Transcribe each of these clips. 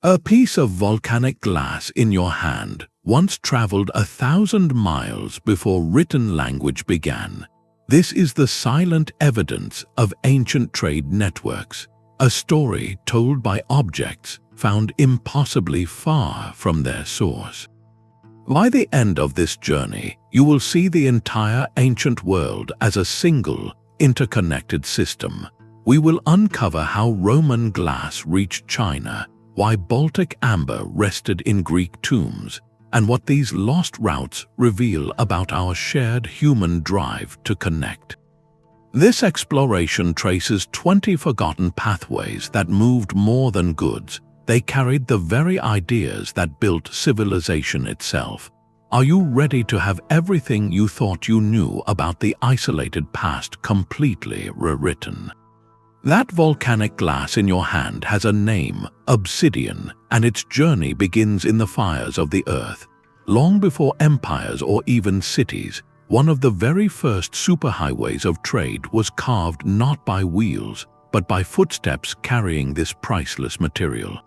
A piece of volcanic glass in your hand once traveled 1,000 miles before written language began. This is the silent evidence of ancient trade networks, a story told by objects found impossibly far from their source. By the end of this journey, you will see the entire ancient world as a single, interconnected system. We will uncover how Roman glass reached China, why Baltic amber rested in Greek tombs, and what these lost routes reveal about our shared human drive to connect. This exploration traces 20 forgotten pathways that moved more than goods. They carried the very ideas that built civilization itself. Are you ready to have everything you thought you knew about the isolated past completely rewritten? That volcanic glass in your hand has a name, Obsidian, and its journey begins in the fires of the earth. Long before empires or even cities, one of the very first superhighways of trade was carved not by wheels, but by footsteps carrying this priceless material.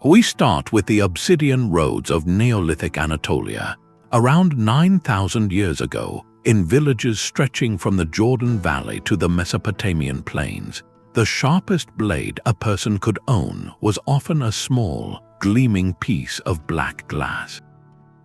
We start with the obsidian roads of Neolithic Anatolia. Around 9,000 years ago, in villages stretching from the Jordan Valley to the Mesopotamian plains, the sharpest blade a person could own was often a small, gleaming piece of black glass.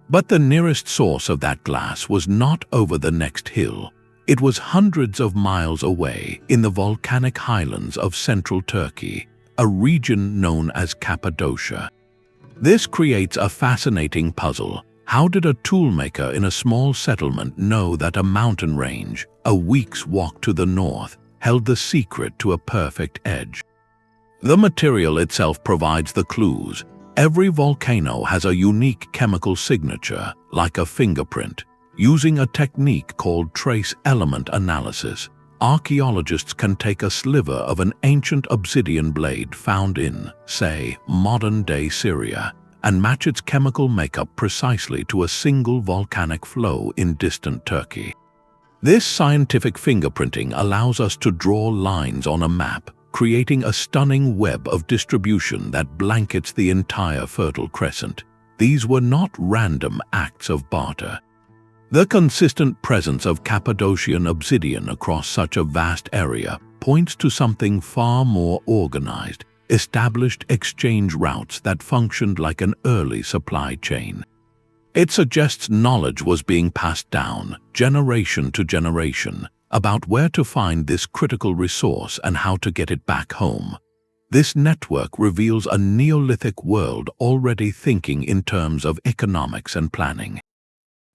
But the nearest source of that glass was not over the next hill. It was hundreds of miles away in the volcanic highlands of central Turkey, a region known as Cappadocia. This creates a fascinating puzzle. How did a toolmaker in a small settlement know that a mountain range, a week's walk to the north, held the secret to a perfect edge? The material itself provides the clues. Every volcano has a unique chemical signature, like a fingerprint. Using a technique called trace element analysis, archaeologists can take a sliver of an ancient obsidian blade found in, say, modern-day Syria, and match its chemical makeup precisely to a single volcanic flow in distant Turkey. This scientific fingerprinting allows us to draw lines on a map, creating a stunning web of distribution that blankets the entire Fertile Crescent. These were not random acts of barter. The consistent presence of Cappadocian obsidian across such a vast area points to something far more organized, established exchange routes that functioned like an early supply chain. It suggests knowledge was being passed down, generation to generation, about where to find this critical resource and how to get it back home. This network reveals a Neolithic world already thinking in terms of economics and planning.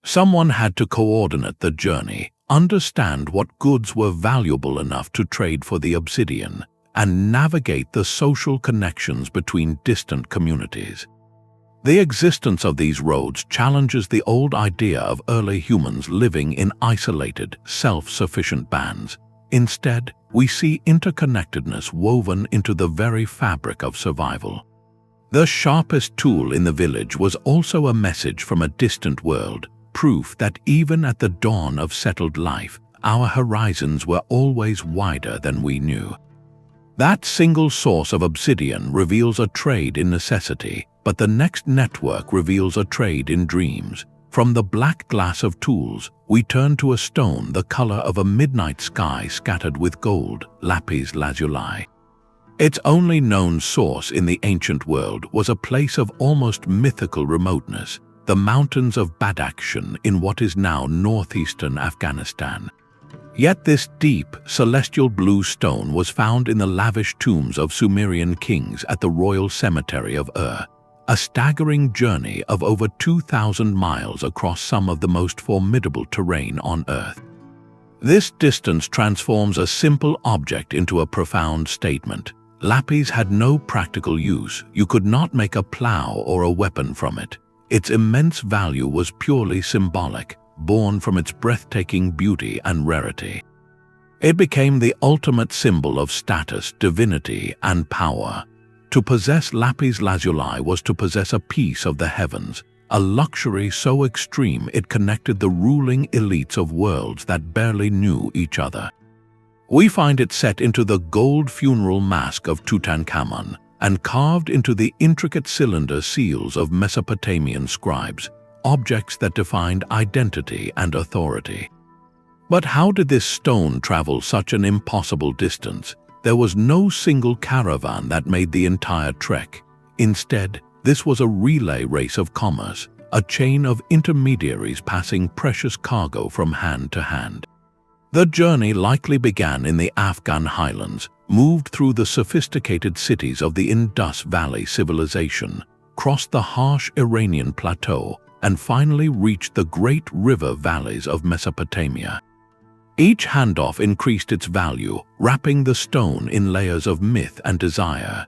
Someone had to coordinate the journey, understand what goods were valuable enough to trade for the obsidian, and navigate the social connections between distant communities. The existence of these roads challenges the old idea of early humans living in isolated, self-sufficient bands. Instead, we see interconnectedness woven into the very fabric of survival. The sharpest tool in the village was also a message from a distant world, proof that even at the dawn of settled life, our horizons were always wider than we knew. That single source of obsidian reveals a trade in necessity, but the next network reveals a trade in dreams. From the black glass of tools, we turn to a stone the color of a midnight sky scattered with gold, Lapis Lazuli. Its only known source in the ancient world was a place of almost mythical remoteness, the mountains of Badakhshan in what is now northeastern Afghanistan. Yet this deep, celestial blue stone was found in the lavish tombs of Sumerian kings at the royal cemetery of Ur, a staggering journey of over 2,000 miles across some of the most formidable terrain on Earth. This distance transforms a simple object into a profound statement. Lapis had no practical use. You could not make a plow or a weapon from it. Its immense value was purely symbolic, born from its breathtaking beauty and rarity. It became the ultimate symbol of status, divinity, and power. To possess Lapis Lazuli was to possess a piece of the heavens, a luxury so extreme it connected the ruling elites of worlds that barely knew each other. We find it set into the gold funeral mask of Tutankhamun, and carved into the intricate cylinder seals of Mesopotamian scribes, objects that defined identity and authority. But how did this stone travel such an impossible distance? There was no single caravan that made the entire trek. Instead, this was a relay race of commerce, a chain of intermediaries passing precious cargo from hand to hand. The journey likely began in the Afghan highlands, moved through the sophisticated cities of the Indus Valley civilization, crossed the harsh Iranian plateau, and finally reached the great river valleys of Mesopotamia. Each handoff increased its value, wrapping the stone in layers of myth and desire.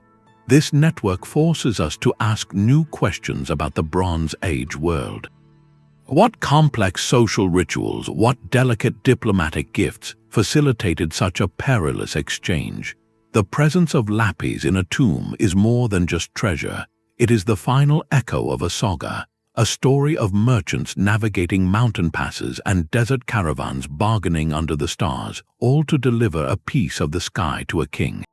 This network forces us to ask new questions about the Bronze Age world. What complex social rituals, what delicate diplomatic gifts facilitated such a perilous exchange? The presence of Lapis in a tomb is more than just treasure. It is the final echo of a saga, a story of merchants navigating mountain passes and desert caravans bargaining under the stars, all to deliver a piece of the sky to a king.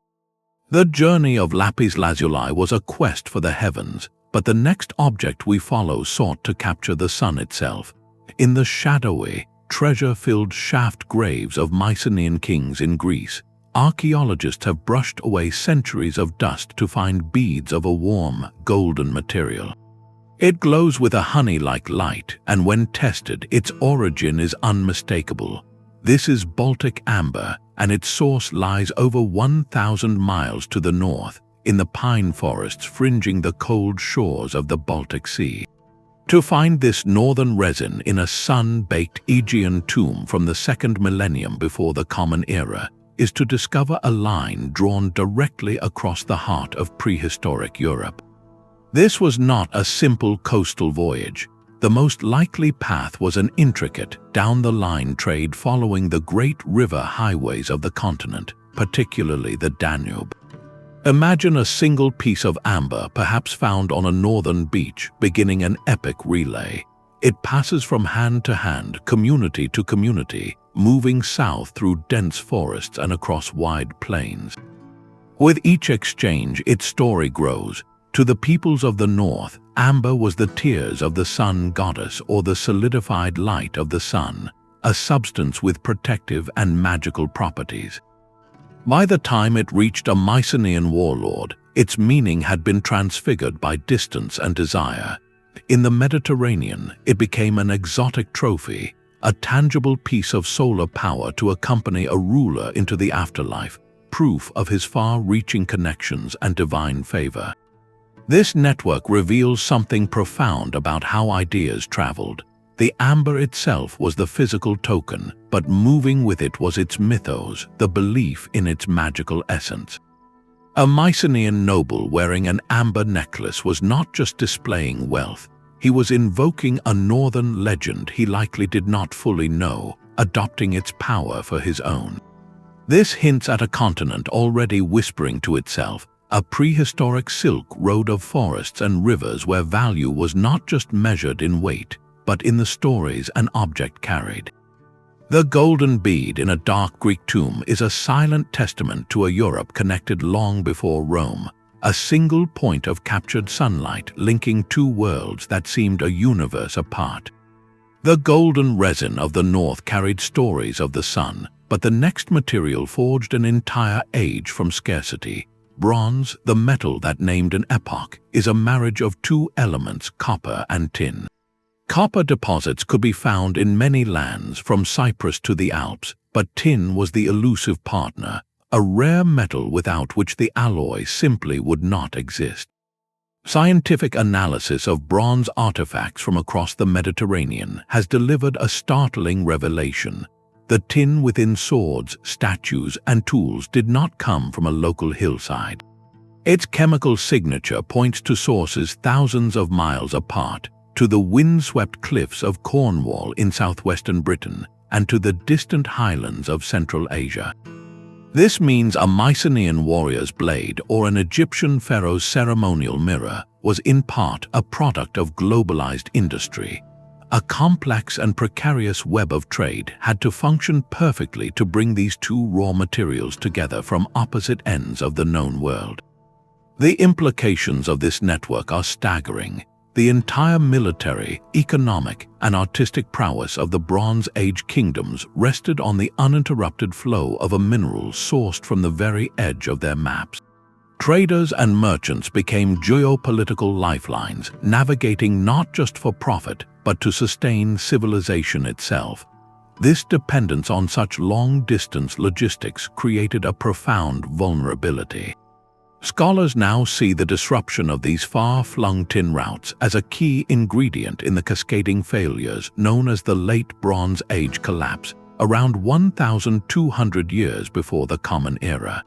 The journey of Lapis Lazuli was a quest for the heavens, but the next object we follow sought to capture the sun itself. In the shadowy, treasure-filled shaft graves of Mycenaean kings in Greece, archaeologists have brushed away centuries of dust to find beads of a warm, golden material. It glows with a honey-like light, and when tested, its origin is unmistakable. This is Baltic amber, and its source lies over 1,000 miles to the north, in the pine forests fringing the cold shores of the Baltic Sea. To find this northern resin in a sun-baked Aegean tomb from the 2nd millennium before the Common Era is to discover a line drawn directly across the heart of prehistoric Europe. This was not a simple coastal voyage. The most likely path was an intricate, down-the-line trade following the great river highways of the continent, particularly the Danube. Imagine a single piece of amber, perhaps found on a northern beach, beginning an epic relay. It passes from hand to hand, community to community, moving south through dense forests and across wide plains. With each exchange, its story grows. To the peoples of the north, amber was the tears of the sun goddess or the solidified light of the sun, a substance with protective and magical properties. By the time it reached a Mycenaean warlord, its meaning had been transfigured by distance and desire. In the Mediterranean, it became an exotic trophy, a tangible piece of solar power to accompany a ruler into the afterlife, proof of his far-reaching connections and divine favor. This network reveals something profound about how ideas traveled. The amber itself was the physical token, but moving with it was its mythos, the belief in its magical essence. A Mycenaean noble wearing an amber necklace was not just displaying wealth, he was invoking a northern legend he likely did not fully know, adopting its power for his own. This hints at a continent already whispering to itself, a prehistoric Silk Road of forests and rivers where value was not just measured in weight, but in the stories an object carried. The golden bead in a dark Greek tomb is a silent testament to a Europe connected long before Rome, a single point of captured sunlight linking two worlds that seemed a universe apart. The golden resin of the north carried stories of the sun, but the next material forged an entire age from scarcity. Bronze, the metal that named an epoch, is a marriage of two elements, copper and tin. Copper deposits could be found in many lands from Cyprus to the Alps, but tin was the elusive partner, a rare metal without which the alloy simply would not exist. Scientific analysis of bronze artifacts from across the Mediterranean has delivered a startling revelation. The tin within swords, statues, and tools did not come from a local hillside. Its chemical signature points to sources thousands of miles apart, to the windswept cliffs of Cornwall in southwestern Britain, and to the distant highlands of Central Asia. This means a Mycenaean warrior's blade or an Egyptian pharaoh's ceremonial mirror was in part a product of globalized industry. A complex and precarious web of trade had to function perfectly to bring these two raw materials together from opposite ends of the known world. The implications of this network are staggering. The entire military, economic, and artistic prowess of the Bronze Age kingdoms rested on the uninterrupted flow of a mineral sourced from the very edge of their maps. Traders and merchants became geopolitical lifelines, navigating not just for profit, but to sustain civilization itself. This dependence on such long-distance logistics created a profound vulnerability. Scholars now see the disruption of these far-flung tin routes as a key ingredient in the cascading failures known as the Late Bronze Age collapse, around 1,200 years before the Common Era.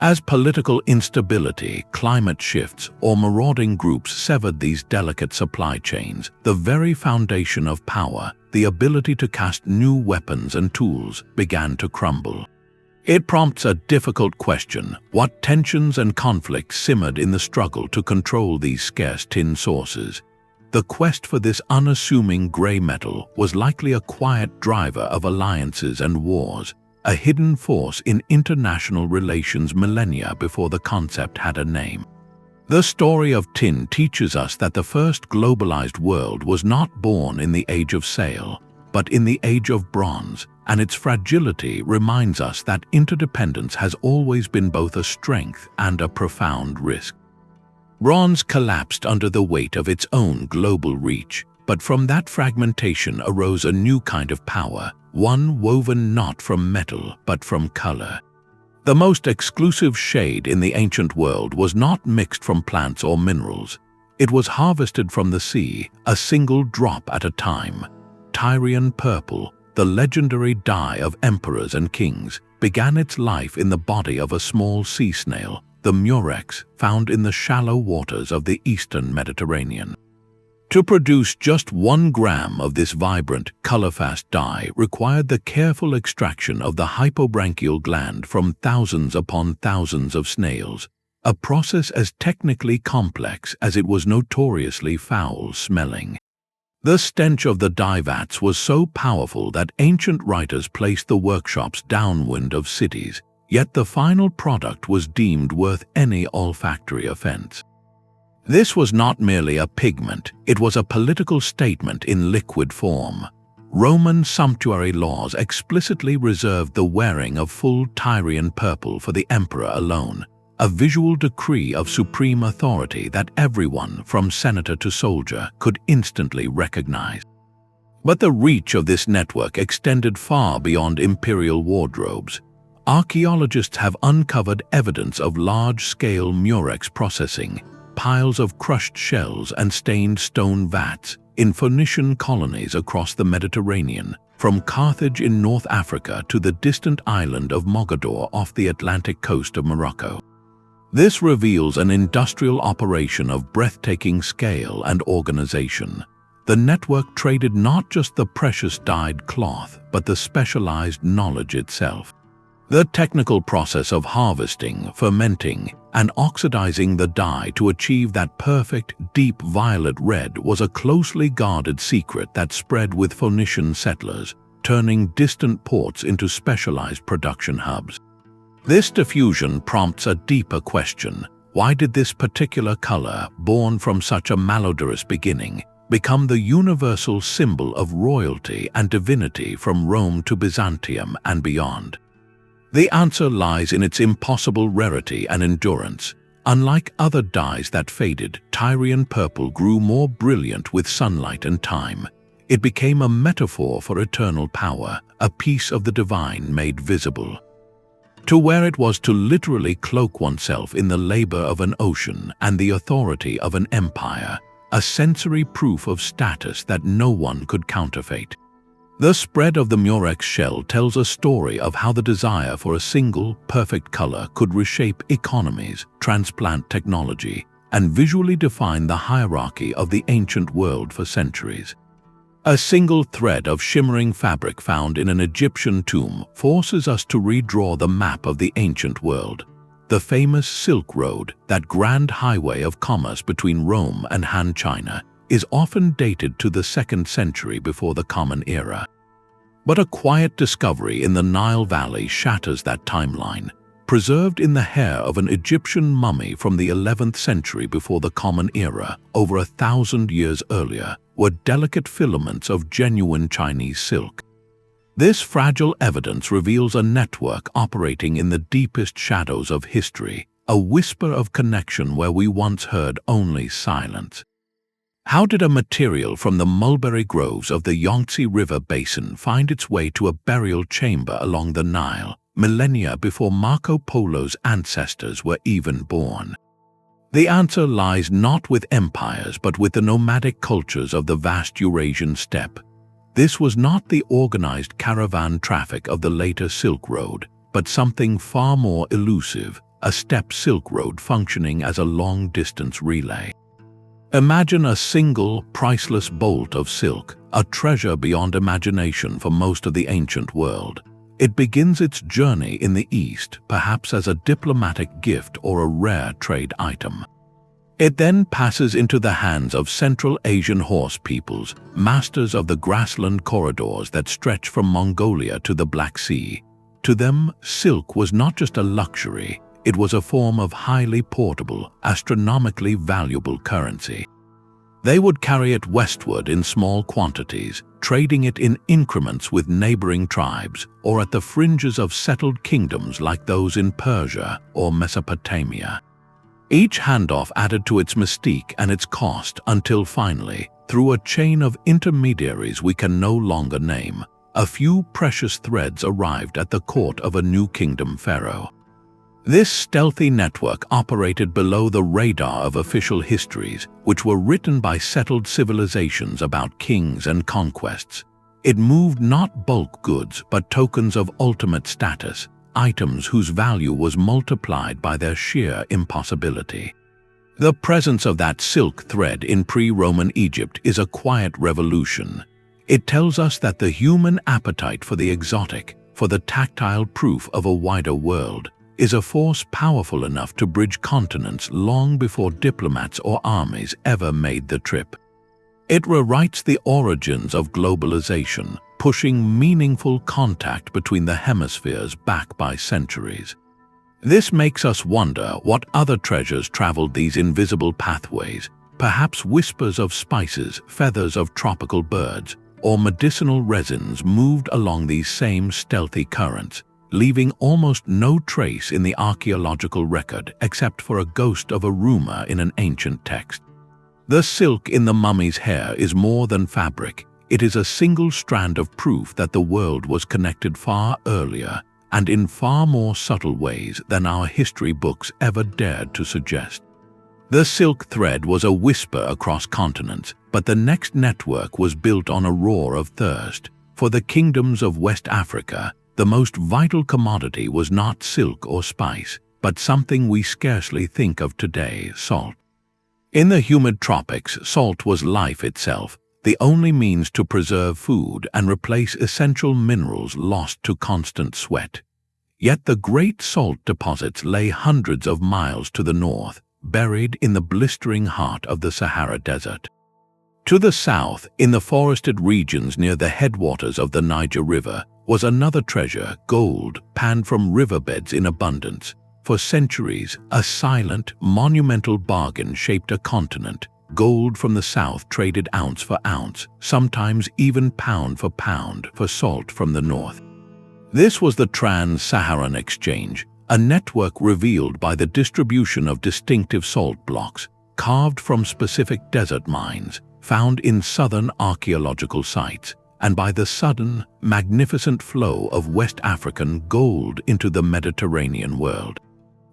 As political instability, climate shifts, or marauding groups severed these delicate supply chains, the very foundation of power, the ability to cast new weapons and tools, began to crumble. It prompts a difficult question: what tensions and conflicts simmered in the struggle to control these scarce tin sources? The quest for this unassuming gray metal was likely a quiet driver of alliances and wars, a hidden force in international relations millennia before the concept had a name. The story of tin teaches us that the first globalized world was not born in the age of sail, but in the age of bronze, and its fragility reminds us that interdependence has always been both a strength and a profound risk. Bronze collapsed under the weight of its own global reach, but from that fragmentation arose a new kind of power, one woven not from metal but from color. The most exclusive shade in the ancient world was not mixed from plants or minerals. It was harvested from the sea, a single drop at a time. Tyrian purple, the legendary dye of emperors and kings, began its life in the body of a small sea snail, the murex, found in the shallow waters of the eastern Mediterranean. To produce just 1 gram of this vibrant, color-fast dye required the careful extraction of the hypobranchial gland from thousands upon thousands of snails, a process as technically complex as it was notoriously foul-smelling. The stench of the dye vats was so powerful that ancient writers placed the workshops downwind of cities, yet the final product was deemed worth any olfactory offense. This was not merely a pigment, it was a political statement in liquid form. Roman sumptuary laws explicitly reserved the wearing of full Tyrian purple for the emperor alone, a visual decree of supreme authority that everyone, from senator to soldier, could instantly recognize. But the reach of this network extended far beyond imperial wardrobes. Archaeologists have uncovered evidence of large-scale murex processing, piles of crushed shells and stained stone vats in Phoenician colonies across the Mediterranean, from Carthage in North Africa to the distant island of Mogador off the Atlantic coast of Morocco. This reveals an industrial operation of breathtaking scale and organization. The network traded not just the precious dyed cloth, but the specialized knowledge itself. The technical process of harvesting, fermenting, and oxidizing the dye to achieve that perfect, deep violet red was a closely guarded secret that spread with Phoenician settlers, turning distant ports into specialized production hubs. This diffusion prompts a deeper question: why did this particular color, born from such a malodorous beginning, become the universal symbol of royalty and divinity from Rome to Byzantium and beyond? The answer lies in its impossible rarity and endurance. Unlike other dyes that faded, Tyrian purple grew more brilliant with sunlight and time. It became a metaphor for eternal power, a piece of the divine made visible. To wear it was to literally cloak oneself in the labor of an ocean and the authority of an empire, a sensory proof of status that no one could counterfeit. The spread of the murex shell tells a story of how the desire for a single, perfect color could reshape economies, transplant technology, and visually define the hierarchy of the ancient world for centuries. A single thread of shimmering fabric found in an Egyptian tomb forces us to redraw the map of the ancient world. The famous Silk Road, that grand highway of commerce between Rome and Han China, is often dated to the 2nd century before the Common Era. But a quiet discovery in the Nile Valley shatters that timeline. preserved in the hair of an Egyptian mummy from the 11th century before the Common Era, over 1,000 years earlier, were delicate filaments of genuine Chinese silk. This fragile evidence reveals a network operating in the deepest shadows of history, a whisper of connection where we once heard only silence. How did a material from the mulberry groves of the Yangtze River basin find its way to a burial chamber along the Nile, millennia before Marco Polo's ancestors were even born? The answer lies not with empires but with the nomadic cultures of the vast Eurasian steppe. This was not the organized caravan traffic of the later Silk Road, but something far more elusive, a steppe Silk Road functioning as a long-distance relay. Imagine a single, priceless bolt of silk, a treasure beyond imagination for most of the ancient world. It begins its journey in the East, perhaps as a diplomatic gift or a rare trade item. It then passes into the hands of Central Asian horse peoples, masters of the grassland corridors that stretch from Mongolia to the Black Sea. To them, silk was not just a luxury, it was a form of highly portable, astronomically valuable currency. They would carry it westward in small quantities, trading it in increments with neighboring tribes or at the fringes of settled kingdoms like those in Persia or Mesopotamia. Each handoff added to its mystique and its cost until finally, through a chain of intermediaries we can no longer name, a few precious threads arrived at the court of a new kingdom pharaoh. This stealthy network operated below the radar of official histories, which were written by settled civilizations about kings and conquests. It moved not bulk goods but tokens of ultimate status, items whose value was multiplied by their sheer impossibility. The presence of that silk thread in pre-Roman Egypt is a quiet revolution. It tells us that the human appetite for the exotic, for the tactile proof of a wider world, is a force powerful enough to bridge continents long before diplomats or armies ever made the trip. It rewrites the origins of globalization, pushing meaningful contact between the hemispheres back by centuries. This makes us wonder what other treasures traveled these invisible pathways, perhaps whispers of spices, feathers of tropical birds, or medicinal resins moved along these same stealthy currents, leaving almost no trace in the archaeological record except for a ghost of a rumor in an ancient text. The silk in the mummy's hair is more than fabric. It is a single strand of proof that the world was connected far earlier and in far more subtle ways than our history books ever dared to suggest. The silk thread was a whisper across continents, but the next network was built on a roar of thirst. For the kingdoms of West Africa, the most vital commodity was not silk or spice, but something we scarcely think of today: salt. In the humid tropics, salt was life itself, the only means to preserve food and replace essential minerals lost to constant sweat. Yet the great salt deposits lay hundreds of miles to the north, buried in the blistering heart of the Sahara Desert. To the south, in the forested regions near the headwaters of the Niger River, was another treasure: gold, panned from riverbeds in abundance. For centuries, a silent, monumental bargain shaped a continent. Gold from the south traded ounce for ounce, sometimes even pound for pound, for salt from the north. This was the Trans-Saharan Exchange, a network revealed by the distribution of distinctive salt blocks, carved from specific desert mines, found in southern archaeological sites, and by the sudden, magnificent flow of West African gold into the Mediterranean world.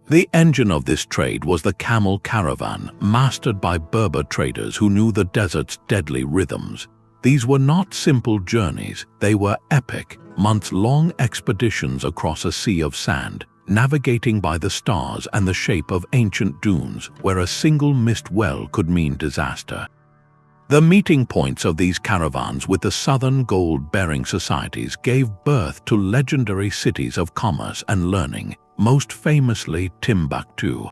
The engine of this trade was the camel caravan, mastered by Berber traders who knew the desert's deadly rhythms. These were not simple journeys, they were epic, months-long expeditions across a sea of sand, navigating by the stars and the shape of ancient dunes where a single missed well could mean disaster. The meeting points of these caravans with the southern gold-bearing societies gave birth to legendary cities of commerce and learning, most famously Timbuktu.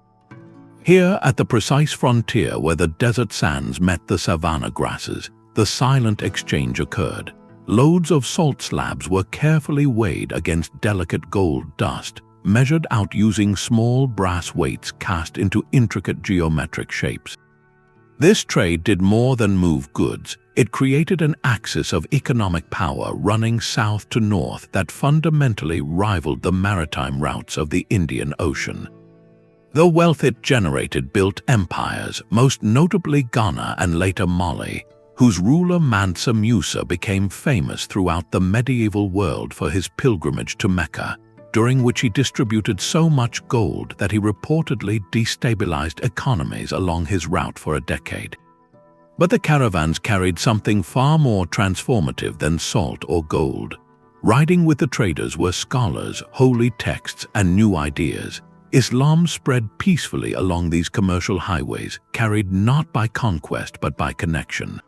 Here, at the precise frontier where the desert sands met the savanna grasses, the silent exchange occurred. Loads of salt slabs were carefully weighed against delicate gold dust, measured out using small brass weights cast into intricate geometric shapes. This trade did more than move goods. It created an axis of economic power running south to north that fundamentally rivaled the maritime routes of the Indian Ocean. The wealth it generated built empires, most notably Ghana and later Mali, whose ruler Mansa Musa became famous throughout the medieval world for his pilgrimage to Mecca, during which he distributed so much gold that he reportedly destabilized economies along his route for a decade. But the caravans carried something far more transformative than salt or gold. Riding with the traders were scholars, holy texts, and new ideas. Islam spread peacefully along these commercial highways, carried not by conquest but by connection.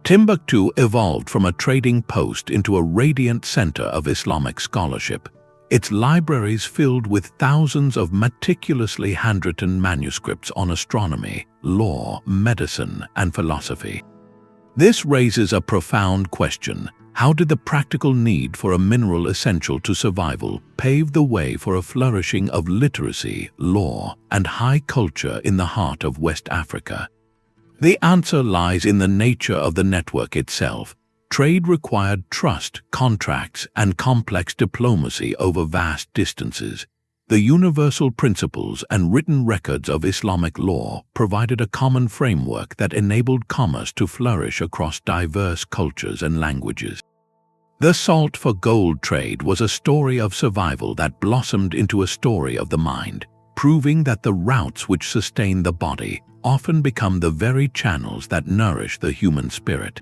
Timbuktu evolved from a trading post into a radiant center of Islamic scholarship, its libraries filled with thousands of meticulously handwritten manuscripts on astronomy, law, medicine, and philosophy. This raises a profound question. How did the practical need for a mineral essential to survival pave the way for a flourishing of literacy, law, and high culture in the heart of West Africa? The answer lies in the nature of the network itself. Trade required trust, contracts, and complex diplomacy over vast distances. The universal principles and written records of Islamic law provided a common framework that enabled commerce to flourish across diverse cultures and languages. The salt for gold trade was a story of survival that blossomed into a story of the mind, proving that the routes which sustain the body often become the very channels that nourish the human spirit.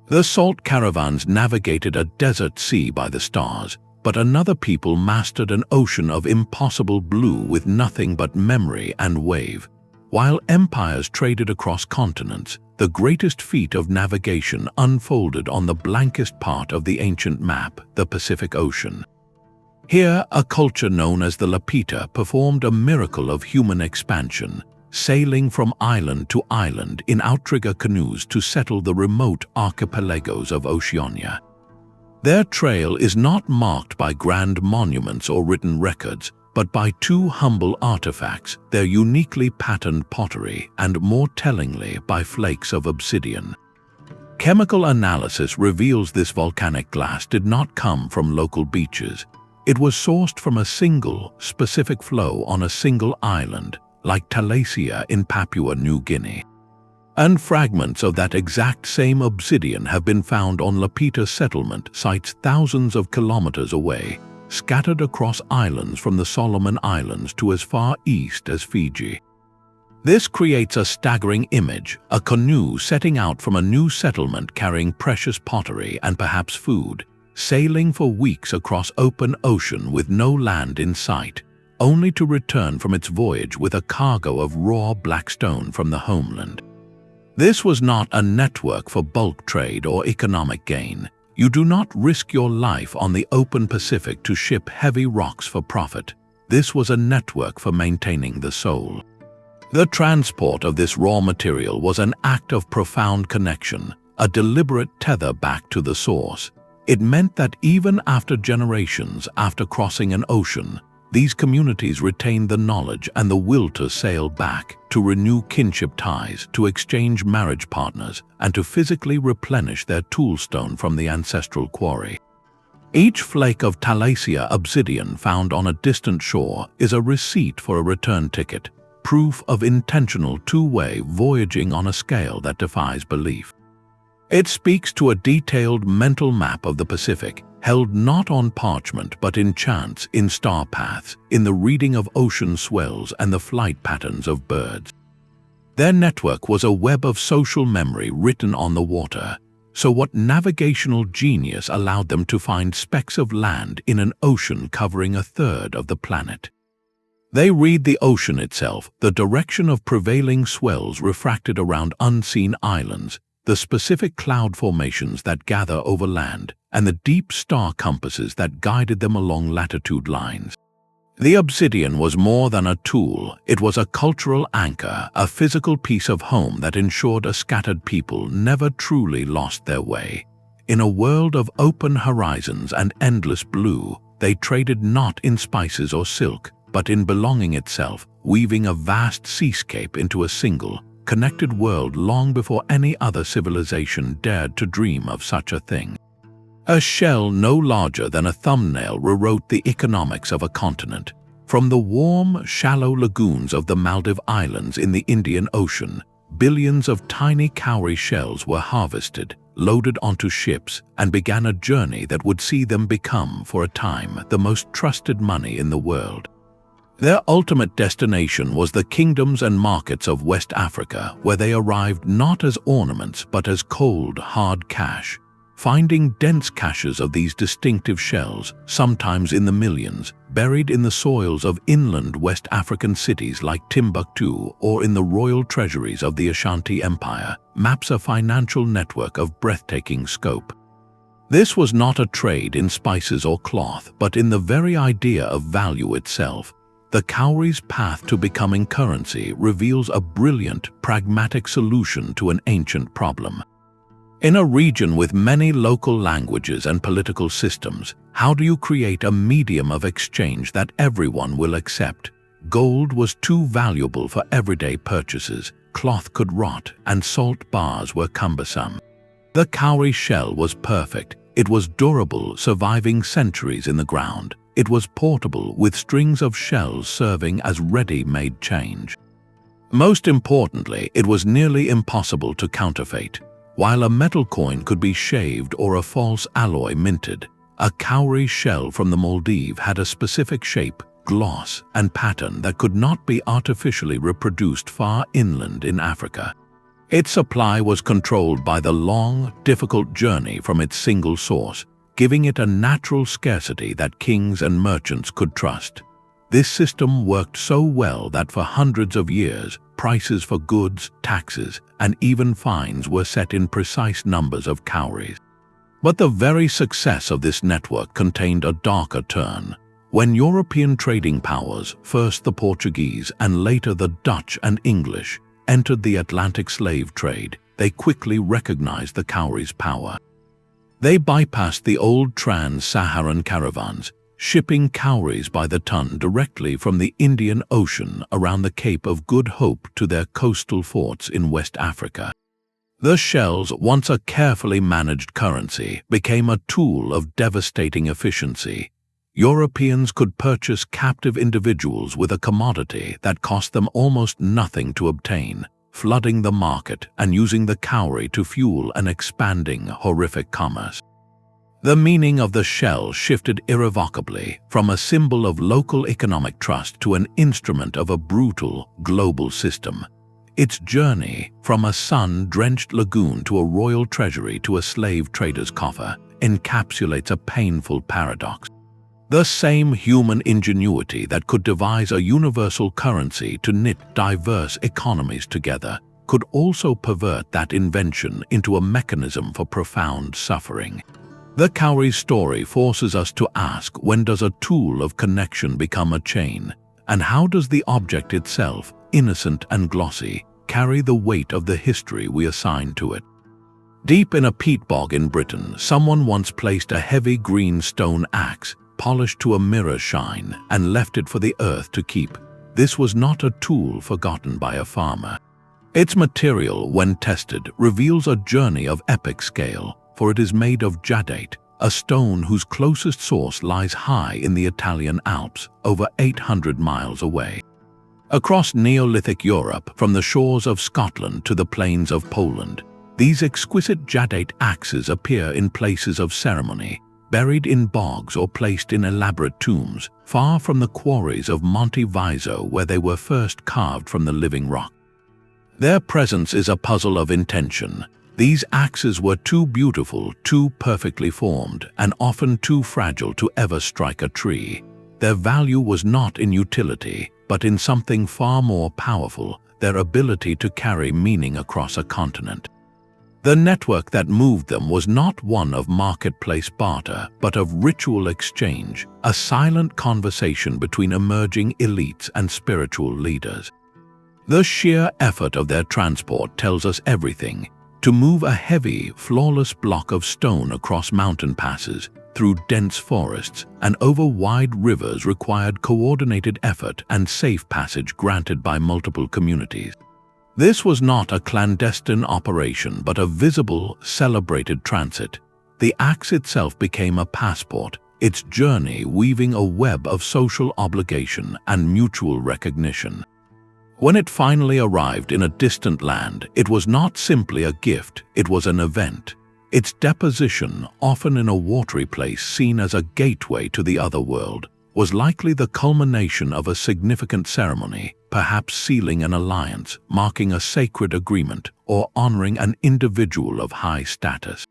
The salt caravans navigated a desert sea by the stars, but another people mastered an ocean of impossible blue with nothing but memory and wave. While empires traded across continents, the greatest feat of navigation unfolded on the blankest part of the ancient map, the Pacific Ocean. Here, a culture known as the Lapita performed a miracle of human expansion, sailing from island to island in outrigger canoes to settle the remote archipelagos of Oceania. Their trail is not marked by grand monuments or written records, but by two humble artifacts, their uniquely patterned pottery and, more tellingly, by flakes of obsidian. Chemical analysis reveals this volcanic glass did not come from local beaches. It was sourced from a single, specific flow on a single island, like Thalassia in Papua New Guinea. And fragments of that exact same obsidian have been found on Lapita settlement sites thousands of kilometers away, scattered across islands from the Solomon Islands to as far east as Fiji. This creates a staggering image, a canoe setting out from a new settlement carrying precious pottery and perhaps food, sailing for weeks across open ocean with no land in sight, only to return from its voyage with a cargo of raw black stone from the homeland. This was not a network for bulk trade or economic gain. You do not risk your life on the open Pacific to ship heavy rocks for profit. This was a network for maintaining the soul. The transport of this raw material was an act of profound connection, a deliberate tether back to the source. It meant that even after generations after crossing an ocean, these communities retained the knowledge and the will to sail back, to renew kinship ties, to exchange marriage partners, and to physically replenish their toolstone from the ancestral quarry. Each flake of Thalassia obsidian found on a distant shore is a receipt for a return ticket, proof of intentional two-way voyaging on a scale that defies belief. It speaks to a detailed mental map of the Pacific, held not on parchment but in chants, in star paths, in the reading of ocean swells and the flight patterns of birds. Their network was a web of social memory written on the water. So what navigational genius allowed them to find specks of land in an ocean covering a third of the planet? They read the ocean itself, the direction of prevailing swells refracted around unseen islands, the specific cloud formations that gather over land, and the deep star compasses that guided them along latitude lines. The obsidian was more than a tool. It was a cultural anchor, a physical piece of home that ensured a scattered people never truly lost their way. In a world of open horizons and endless blue, they traded not in spices or silk, but in belonging itself, weaving a vast seascape into a single, connected world long before any other civilization dared to dream of such a thing. A shell no larger than a thumbnail rewrote the economics of a continent. From the warm, shallow lagoons of the Maldive Islands in the Indian Ocean, billions of tiny cowrie shells were harvested, loaded onto ships, and began a journey that would see them become, for a time, the most trusted money in the world. Their ultimate destination was the kingdoms and markets of West Africa, where they arrived not as ornaments but as cold, hard cash. Finding dense caches of these distinctive shells, sometimes in the millions, buried in the soils of inland West African cities like Timbuktu or in the royal treasuries of the Ashanti Empire, maps a financial network of breathtaking scope. This was not a trade in spices or cloth, but in the very idea of value itself. The cowrie's path to becoming currency reveals a brilliant, pragmatic solution to an ancient problem. In a region with many local languages and political systems, how do you create a medium of exchange that everyone will accept? Gold was too valuable for everyday purchases, cloth could rot, and salt bars were cumbersome. The cowrie shell was perfect. It was durable, surviving centuries in the ground. It was portable, with strings of shells serving as ready-made change. Most importantly, it was nearly impossible to counterfeit. While a metal coin could be shaved or a false alloy minted, a cowrie shell from the Maldives had a specific shape, gloss, and pattern that could not be artificially reproduced far inland in Africa. Its supply was controlled by the long, difficult journey from its single source, giving it a natural scarcity that kings and merchants could trust. This system worked so well that for hundreds of years, prices for goods, taxes, and even fines were set in precise numbers of cowries. But the very success of this network contained a darker turn. When European trading powers, first the Portuguese and later the Dutch and English, entered the Atlantic slave trade, they quickly recognized the cowrie's power. They bypassed the old trans-Saharan caravans, shipping cowries by the ton directly from the Indian Ocean around the Cape of Good Hope to their coastal forts in West Africa. The shells, once a carefully managed currency, became a tool of devastating efficiency. Europeans could purchase captive individuals with a commodity that cost them almost nothing to obtain, flooding the market and using the cowrie to fuel an expanding, horrific commerce. The meaning of the shell shifted irrevocably from a symbol of local economic trust to an instrument of a brutal, global system. Its journey, from a sun-drenched lagoon to a royal treasury to a slave trader's coffer, encapsulates a painful paradox. The same human ingenuity that could devise a universal currency to knit diverse economies together could also pervert that invention into a mechanism for profound suffering. The cowrie story forces us to ask, when does a tool of connection become a chain? And how does the object itself, innocent and glossy, carry the weight of the history we assign to it? Deep in a peat bog in Britain, someone once placed a heavy green stone axe, polished to a mirror shine, and left it for the earth to keep. This was not a tool forgotten by a farmer. Its material, when tested, reveals a journey of epic scale, for it is made of Jadeite, a stone whose closest source lies high in the Italian Alps, over 800 miles away. Across Neolithic Europe, from the shores of Scotland to the plains of Poland, these exquisite Jadeite axes appear in places of ceremony, buried in bogs or placed in elaborate tombs, far from the quarries of Monte Viso where they were first carved from the living rock. Their presence is a puzzle of intention. These axes were too beautiful, too perfectly formed, and often too fragile to ever strike a tree. Their value was not in utility, but in something far more powerful, their ability to carry meaning across a continent. The network that moved them was not one of marketplace barter, but of ritual exchange, a silent conversation between emerging elites and spiritual leaders. The sheer effort of their transport tells us everything. To move a heavy, flawless block of stone across mountain passes, through dense forests, and over wide rivers required coordinated effort and safe passage granted by multiple communities. This was not a clandestine operation but a visible, celebrated transit. The axe itself became a passport, its journey weaving a web of social obligation and mutual recognition. When it finally arrived in a distant land, it was not simply a gift, it was an event. Its deposition, often in a watery place seen as a gateway to the other world, was likely the culmination of a significant ceremony, perhaps sealing an alliance, marking a sacred agreement, or honoring an individual of high status.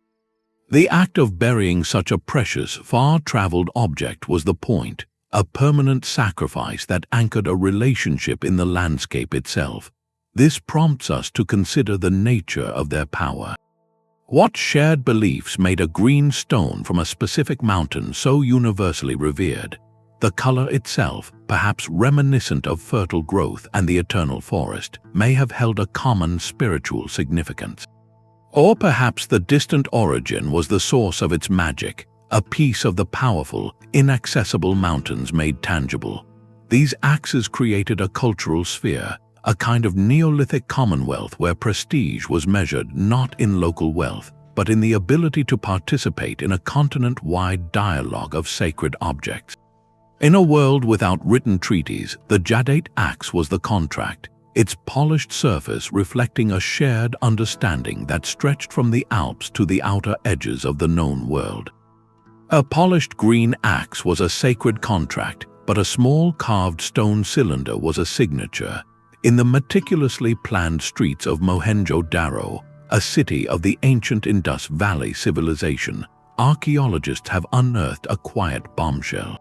The act of burying such a precious, far-traveled object was the point, a permanent sacrifice that anchored a relationship in the landscape itself. This prompts us to consider the nature of their power. What shared beliefs made a green stone from a specific mountain so universally revered? The color itself, perhaps reminiscent of fertile growth and the eternal forest, may have held a common spiritual significance. Or perhaps the distant origin was the source of its magic, a piece of the powerful, inaccessible mountains made tangible. These axes created a cultural sphere, a kind of Neolithic commonwealth where prestige was measured not in local wealth, but in the ability to participate in a continent-wide dialogue of sacred objects. In a world without written treaties, the Jadeite axe was the contract, its polished surface reflecting a shared understanding that stretched from the Alps to the outer edges of the known world. A polished green axe was a sacred contract, but a small carved stone cylinder was a signature. In the meticulously planned streets of Mohenjo-Daro, a city of the ancient Indus Valley civilization, archaeologists have unearthed a quiet bombshell.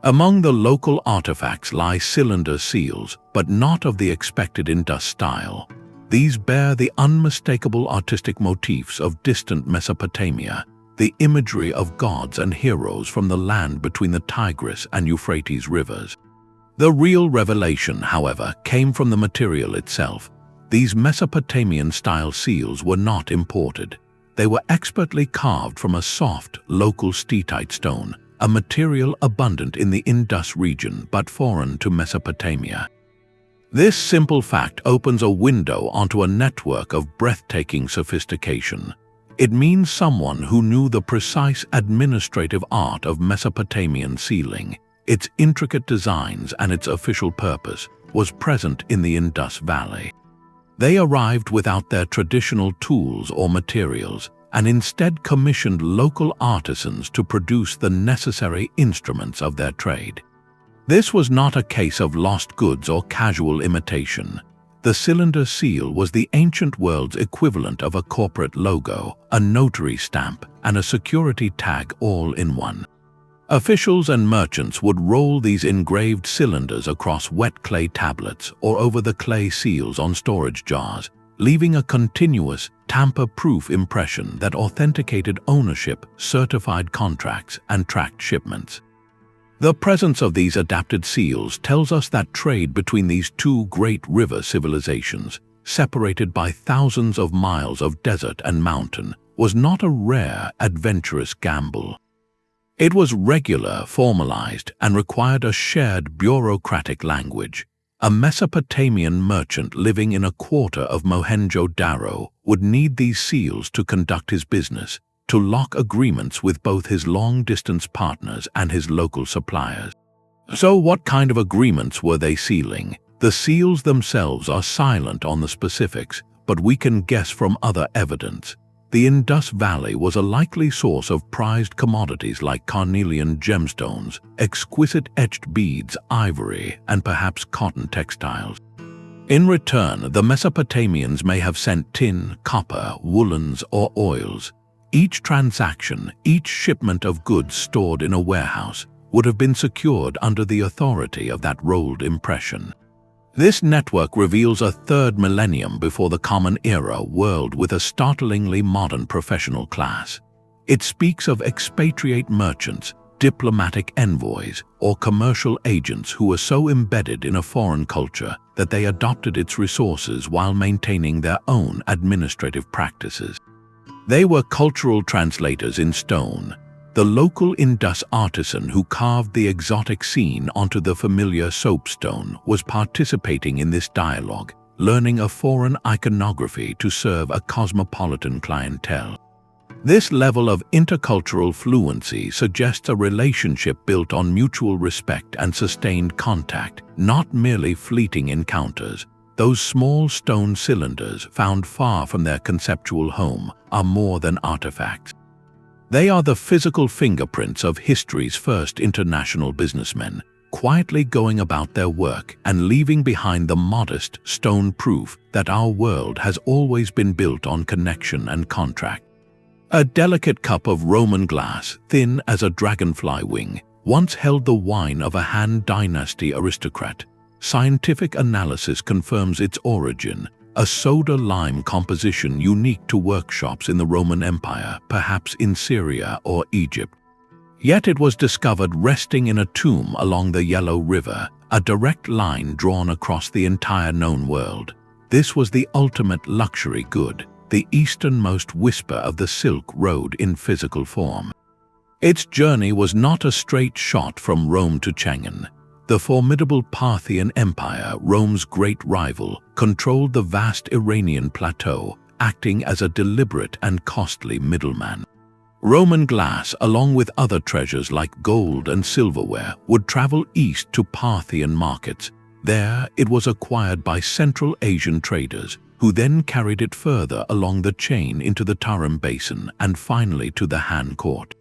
Among the local artifacts lie cylinder seals, but not of the expected Indus style. These bear the unmistakable artistic motifs of distant Mesopotamia, the imagery of gods and heroes from the land between the Tigris and Euphrates rivers. The real revelation, however, came from the material itself. These Mesopotamian-style seals were not imported. They were expertly carved from a soft, local steatite stone, a material abundant in the Indus region but foreign to Mesopotamia. This simple fact opens a window onto a network of breathtaking sophistication. It means someone who knew the precise administrative art of Mesopotamian sealing, its intricate designs and its official purpose, was present in the Indus Valley. They arrived without their traditional tools or materials, and instead commissioned local artisans to produce the necessary instruments of their trade. This was not a case of lost goods or casual imitation. The cylinder seal was the ancient world's equivalent of a corporate logo, a notary stamp, and a security tag all in one. Officials and merchants would roll these engraved cylinders across wet clay tablets or over the clay seals on storage jars, leaving a continuous, tamper-proof impression that authenticated ownership, certified contracts, and tracked shipments. The presence of these adapted seals tells us that trade between these two great river civilizations, separated by thousands of miles of desert and mountain, was not a rare, adventurous gamble. It was regular, formalized, and required a shared bureaucratic language. A Mesopotamian merchant living in a quarter of Mohenjo-Daro would need these seals to conduct his business, to lock agreements with both his long-distance partners and his local suppliers. So what kind of agreements were they sealing? The seals themselves are silent on the specifics, but we can guess from other evidence. The Indus Valley was a likely source of prized commodities like carnelian gemstones, exquisite etched beads, ivory, and perhaps cotton textiles. In return, the Mesopotamians may have sent tin, copper, woolens, or oils. Each transaction, each shipment of goods stored in a warehouse, would have been secured under the authority of that rolled impression. This network reveals a third millennium before the Common Era world with a startlingly modern professional class. It speaks of expatriate merchants, diplomatic envoys, or commercial agents who were so embedded in a foreign culture that they adopted its resources while maintaining their own administrative practices. They were cultural translators in stone. The local Indus artisan who carved the exotic scene onto the familiar soapstone was participating in this dialogue, learning a foreign iconography to serve a cosmopolitan clientele. This level of intercultural fluency suggests a relationship built on mutual respect and sustained contact, not merely fleeting encounters. Those small stone cylinders, found far from their conceptual home, are more than artifacts. They are the physical fingerprints of history's first international businessmen, quietly going about their work and leaving behind the modest stone proof that our world has always been built on connection and contract. A delicate cup of Roman glass, thin as a dragonfly wing, once held the wine of a Han Dynasty aristocrat. Scientific analysis confirms its origin, a soda-lime composition unique to workshops in the Roman Empire, perhaps in Syria or Egypt. Yet it was discovered resting in a tomb along the Yellow River, a direct line drawn across the entire known world. This was the ultimate luxury good, the easternmost whisper of the Silk Road in physical form. Its journey was not a straight shot from Rome to Chang'an. The formidable Parthian Empire, Rome's great rival, controlled the vast Iranian plateau, acting as a deliberate and costly middleman. Roman glass, along with other treasures like gold and silverware, would travel east to Parthian markets. There, it was acquired by Central Asian traders, who then carried it further along the chain into the Tarim Basin and finally to the Han court.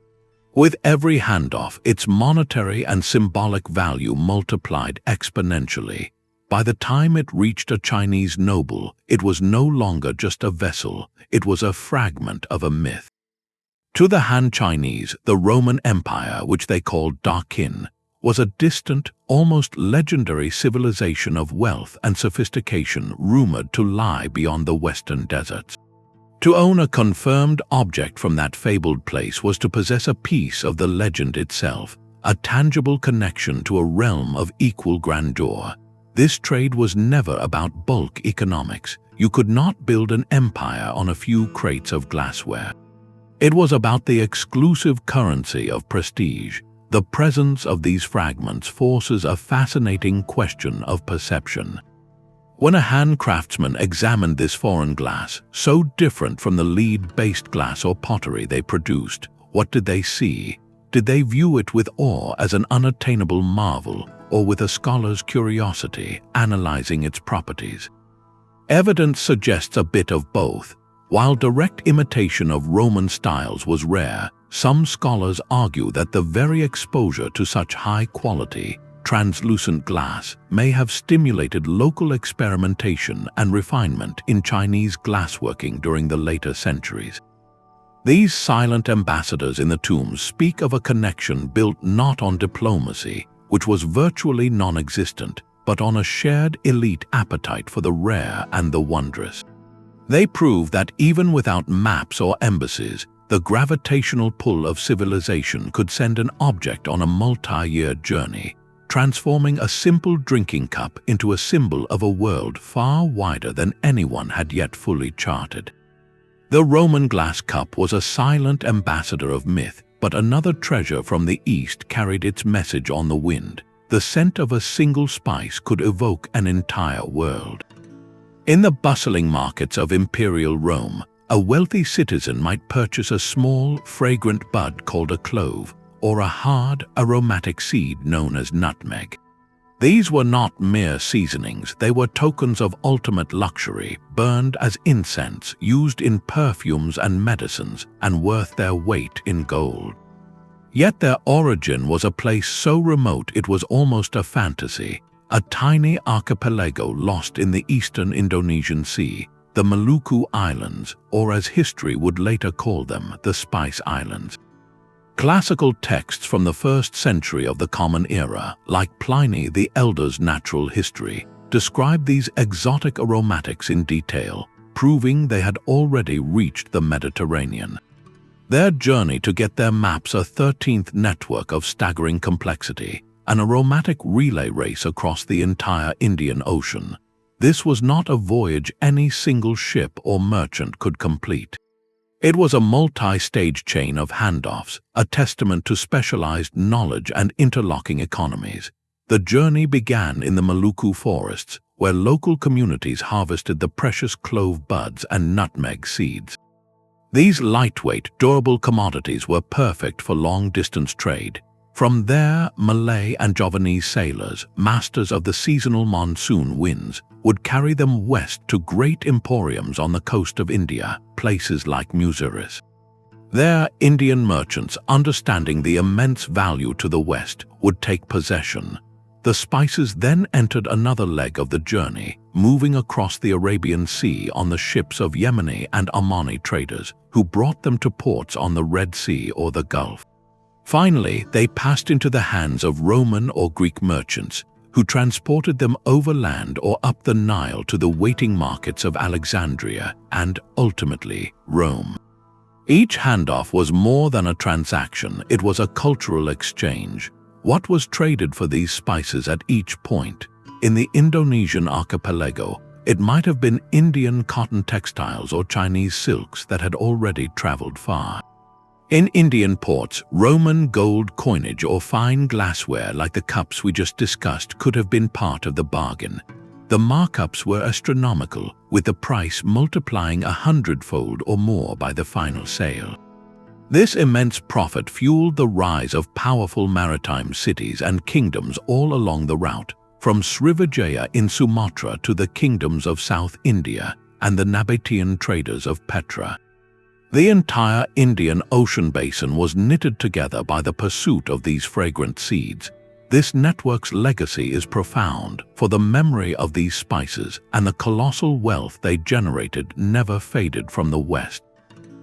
With every handoff, its monetary and symbolic value multiplied exponentially. By the time it reached a Chinese noble, it was no longer just a vessel, it was a fragment of a myth. To the Han Chinese, the Roman Empire, which they called Dakin, was a distant, almost legendary civilization of wealth and sophistication rumored to lie beyond the western deserts. To own a confirmed object from that fabled place was to possess a piece of the legend itself, a tangible connection to a realm of equal grandeur. This trade was never about bulk economics. You could not build an empire on a few crates of glassware. It was about the exclusive currency of prestige. The presence of these fragments forces a fascinating question of perception. When a Han craftsman examined this foreign glass, so different from the lead-based glass or pottery they produced, what did they see? Did they view it with awe as an unattainable marvel, or with a scholar's curiosity, analyzing its properties? Evidence suggests a bit of both. While direct imitation of Roman styles was rare, some scholars argue that the very exposure to such high-quality, translucent glass may have stimulated local experimentation and refinement in Chinese glassworking during the later centuries. These silent ambassadors in the tombs speak of a connection built not on diplomacy, which was virtually non-existent, but on a shared elite appetite for the rare and the wondrous. They prove that even without maps or embassies, the gravitational pull of civilization could send an object on a multi-year journey, transforming a simple drinking cup into a symbol of a world far wider than anyone had yet fully charted. The Roman glass cup was a silent ambassador of myth, but another treasure from the East carried its message on the wind. The scent of a single spice could evoke an entire world. In the bustling markets of Imperial Rome, a wealthy citizen might purchase a small, fragrant bud called a clove, or a hard, aromatic seed known as nutmeg. These were not mere seasonings, they were tokens of ultimate luxury, burned as incense, used in perfumes and medicines, and worth their weight in gold. Yet their origin was a place so remote it was almost a fantasy, a tiny archipelago lost in the eastern Indonesian Sea, the Maluku Islands, or as history would later call them, the Spice Islands. Classical texts from the 1st century of the Common Era, like Pliny the Elder's Natural History, describe these exotic aromatics in detail, proving they had already reached the Mediterranean. Their journey to get their maps a 13th network of staggering complexity, an aromatic relay race across the entire Indian Ocean. This was not a voyage any single ship or merchant could complete. It was a multi-stage chain of handoffs, a testament to specialized knowledge and interlocking economies. The journey began in the Maluku forests, where local communities harvested the precious clove buds and nutmeg seeds. These lightweight, durable commodities were perfect for long-distance trade. From there, Malay and Javanese sailors, masters of the seasonal monsoon winds, would carry them west to great emporiums on the coast of India, places like Muziris. There, Indian merchants, understanding the immense value to the west, would take possession. The spices then entered another leg of the journey, moving across the Arabian Sea on the ships of Yemeni and Omani traders, who brought them to ports on the Red Sea or the Gulf. Finally, they passed into the hands of Roman or Greek merchants, who transported them overland or up the Nile to the waiting markets of Alexandria and, ultimately, Rome. Each handoff was more than a transaction, it was a cultural exchange. What was traded for these spices at each point? In the Indonesian archipelago, it might have been Indian cotton textiles or Chinese silks that had already traveled far. In Indian ports, Roman gold coinage or fine glassware like the cups we just discussed could have been part of the bargain. The markups were astronomical, with the price multiplying 100-fold or more by the final sale. This immense profit fueled the rise of powerful maritime cities and kingdoms all along the route, from Srivijaya in Sumatra to the kingdoms of South India and the Nabatean traders of Petra. The entire Indian Ocean basin was knitted together by the pursuit of these fragrant seeds. This network's legacy is profound, for the memory of these spices and the colossal wealth they generated never faded from the West.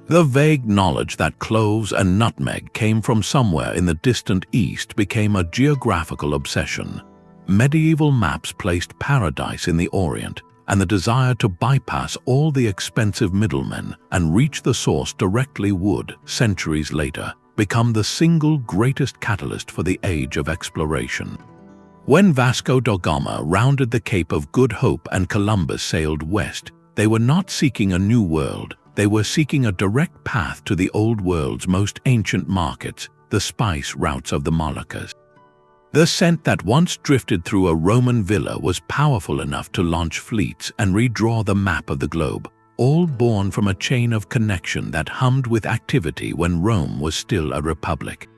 The vague knowledge that cloves and nutmeg came from somewhere in the distant East became a geographical obsession. Medieval maps placed paradise in the Orient, and the desire to bypass all the expensive middlemen and reach the source directly would, centuries later, become the single greatest catalyst for the age of exploration. When Vasco da Gama rounded the Cape of Good Hope and Columbus sailed west, they were not seeking a new world. They were seeking a direct path to the Old World's most ancient markets, the spice routes of the Moluccas. The scent that once drifted through a Roman villa was powerful enough to launch fleets and redraw the map of the globe, all born from a chain of connection that hummed with activity when Rome was still a republic.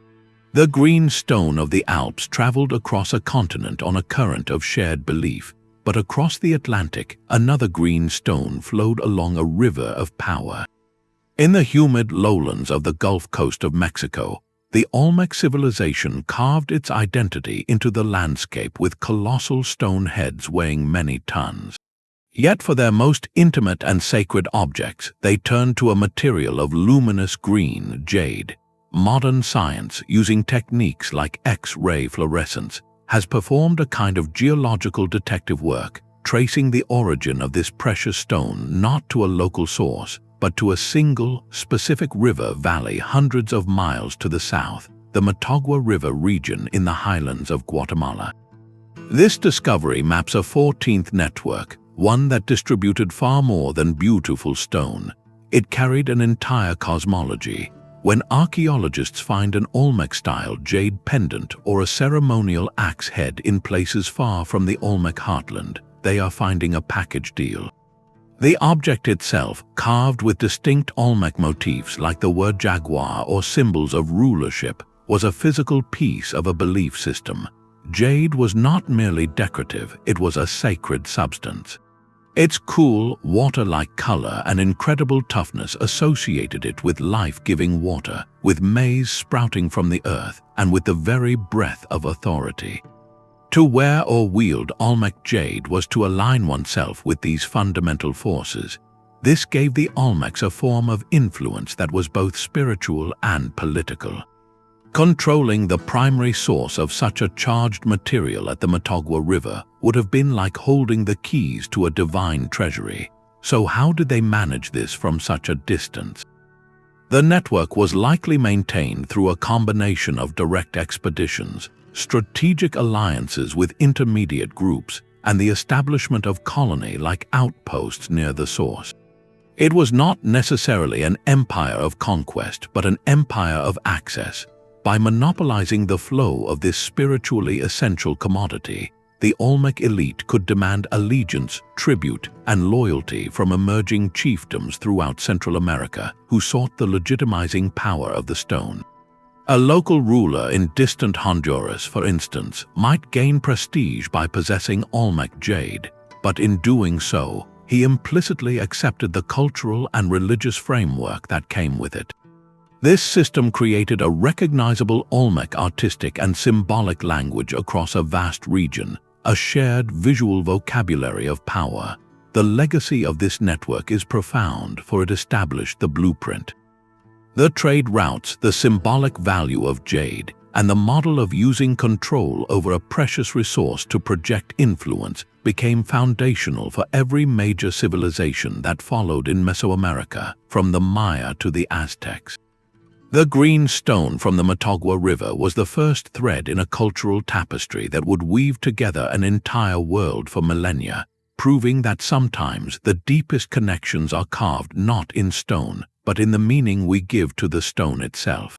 The green stone of the Alps traveled across a continent on a current of shared belief. But across the Atlantic, another green stone flowed along a river of power. In the humid lowlands of the Gulf Coast of Mexico, the Olmec civilization carved its identity into the landscape with colossal stone heads weighing many tons. Yet for their most intimate and sacred objects, they turned to a material of luminous green, jade. Modern science, using techniques like X-ray fluorescence, has performed a kind of geological detective work, tracing the origin of this precious stone not to a local source, but to a single, specific river valley hundreds of miles to the south, the Motagua River region in the highlands of Guatemala. This discovery maps a 14th network, one that distributed far more than beautiful stone. It carried an entire cosmology. When archaeologists find an Olmec-style jade pendant or a ceremonial axe head in places far from the Olmec heartland, they are finding a package deal. The object itself, carved with distinct Olmec motifs like the word jaguar or symbols of rulership, was a physical piece of a belief system. Jade was not merely decorative, it was a sacred substance. Its cool, water-like color and incredible toughness associated it with life-giving water, with maize sprouting from the earth, and with the very breath of authority. To wear or wield Olmec jade was to align oneself with these fundamental forces. This gave the Olmecs a form of influence that was both spiritual and political. Controlling the primary source of such a charged material at the Motagua River would have been like holding the keys to a divine treasury. So how did they manage this from such a distance? The network was likely maintained through a combination of direct expeditions, strategic alliances with intermediate groups, and the establishment of colony-like outposts near the source. It was not necessarily an empire of conquest, but an empire of access. By monopolizing the flow of this spiritually essential commodity, the Olmec elite could demand allegiance, tribute, and loyalty from emerging chiefdoms throughout Central America who sought the legitimizing power of the stone. A local ruler in distant Honduras, for instance, might gain prestige by possessing Olmec jade, but in doing so, he implicitly accepted the cultural and religious framework that came with it. This system created a recognizable Olmec artistic and symbolic language across a vast region, a shared visual vocabulary of power. The legacy of this network is profound, for it established the blueprint. The trade routes, the symbolic value of jade, and the model of using control over a precious resource to project influence became foundational for every major civilization that followed in Mesoamerica, from the Maya to the Aztecs. The green stone from the Motagua River was the first thread in a cultural tapestry that would weave together an entire world for millennia, proving that sometimes the deepest connections are carved not in stone, but in the meaning we give to the stone itself.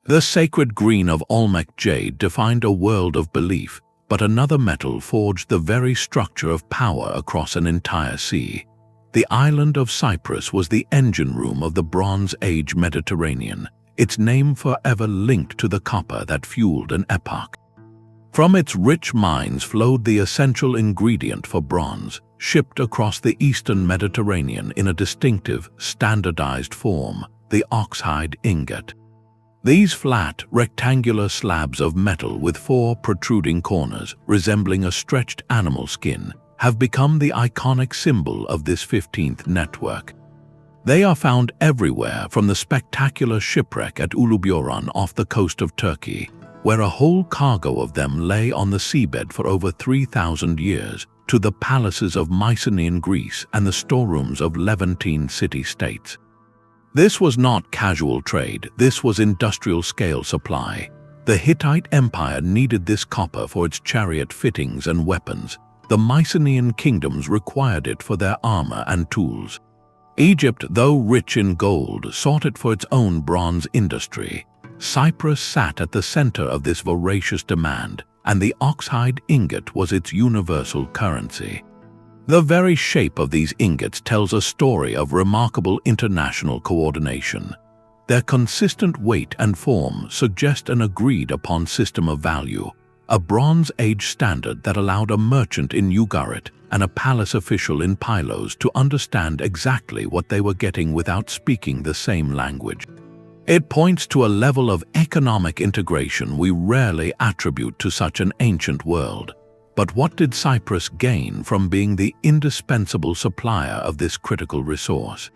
The sacred green of Olmec jade defined a world of belief, but another metal forged the very structure of power across an entire sea. The island of Cyprus was the engine room of the Bronze Age Mediterranean, its name forever linked to the copper that fueled an epoch. From its rich mines flowed the essential ingredient for bronze, shipped across the eastern Mediterranean in a distinctive, standardized form, the Oxhide ingot. These flat, rectangular slabs of metal with 4 protruding corners, resembling a stretched animal skin, have become the iconic symbol of this 15th network. They are found everywhere, from the spectacular shipwreck at Uluburan off the coast of Turkey, where a whole cargo of them lay on the seabed for over 3,000 years, to the palaces of Mycenaean Greece and the storerooms of Levantine city-states. This was not casual trade, this was industrial-scale supply. The Hittite Empire needed this copper for its chariot fittings and weapons. The Mycenaean kingdoms required it for their armor and tools. Egypt, though rich in gold, sought it for its own bronze industry. Cyprus sat at the center of this voracious demand, and the Oxhide ingot was its universal currency. The very shape of these ingots tells a story of remarkable international coordination. Their consistent weight and form suggest an agreed-upon system of value, a Bronze Age standard that allowed a merchant in Ugarit and a palace official in Pylos to understand exactly what they were getting without speaking the same language. It points to a level of economic integration we rarely attribute to such an ancient world. But what did Cyprus gain from being the indispensable supplier of this critical resource?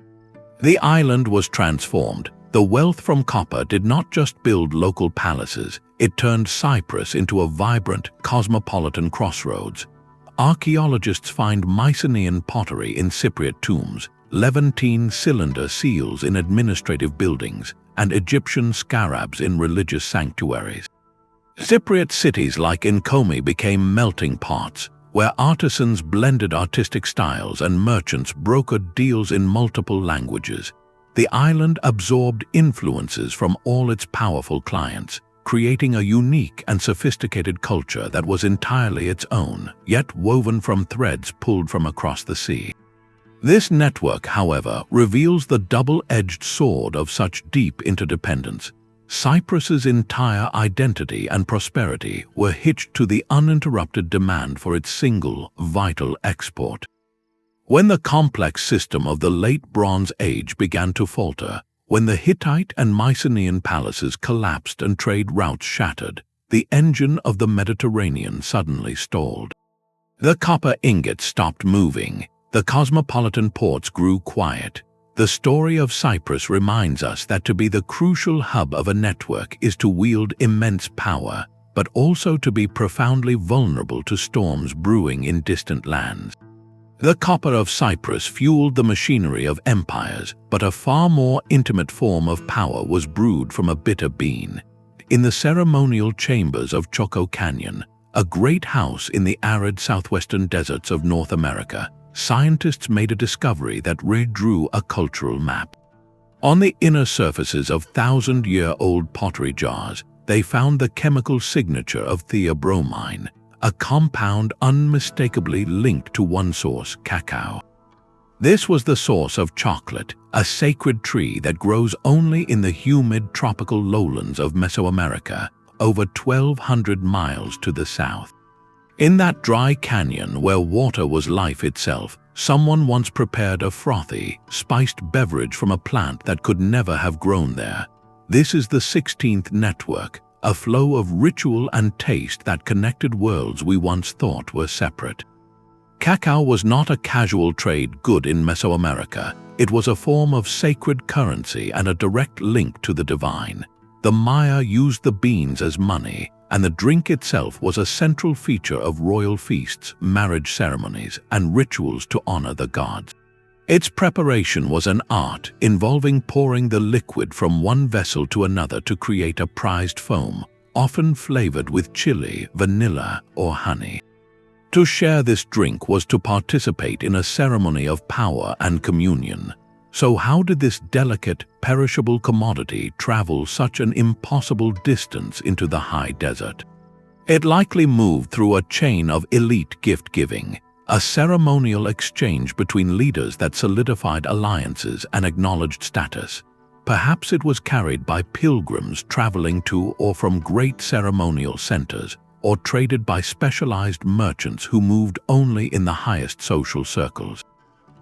The island was transformed. The wealth from copper did not just build local palaces, it turned Cyprus into a vibrant, cosmopolitan crossroads. Archaeologists find Mycenaean pottery in Cypriot tombs, Levantine cylinder seals in administrative buildings, and Egyptian scarabs in religious sanctuaries. Cypriot cities like Nkomi became melting pots, where artisans blended artistic styles and merchants brokered deals in multiple languages. The island absorbed influences from all its powerful clients, creating a unique and sophisticated culture that was entirely its own, yet woven from threads pulled from across the sea. This network, however, reveals the double-edged sword of such deep interdependence. Cyprus's entire identity and prosperity were hitched to the uninterrupted demand for its single, vital export. When the complex system of the late Bronze Age began to falter, when the Hittite and Mycenaean palaces collapsed and trade routes shattered, the engine of the Mediterranean suddenly stalled. The copper ingots stopped moving. The cosmopolitan ports grew quiet. The story of Cyprus reminds us that to be the crucial hub of a network is to wield immense power, but also to be profoundly vulnerable to storms brewing in distant lands. The copper of Cyprus fueled the machinery of empires, but a far more intimate form of power was brewed from a bitter bean. In the ceremonial chambers of Choco Canyon, a great house in the arid southwestern deserts of North America, scientists made a discovery that redrew a cultural map. On the inner surfaces of thousand-year-old pottery jars, they found the chemical signature of theobromine, a compound unmistakably linked to one source, cacao. This was the source of chocolate, a sacred tree that grows only in the humid tropical lowlands of Mesoamerica, over 1,200 miles to the south. In that dry canyon where water was life itself, someone once prepared a frothy, spiced beverage from a plant that could never have grown there. This is the 16th network, a flow of ritual and taste that connected worlds we once thought were separate. Cacao was not a casual trade good in Mesoamerica. It was a form of sacred currency and a direct link to the divine. The Maya used the beans as money, and the drink itself was a central feature of royal feasts, marriage ceremonies, and rituals to honor the gods. Its preparation was an art involving pouring the liquid from one vessel to another to create a prized foam, often flavored with chili, vanilla, or honey. To share this drink was to participate in a ceremony of power and communion. So how did this delicate, perishable commodity travel such an impossible distance into the high desert? It likely moved through a chain of elite gift-giving, a ceremonial exchange between leaders that solidified alliances and acknowledged status. Perhaps it was carried by pilgrims traveling to or from great ceremonial centers, or traded by specialized merchants who moved only in the highest social circles.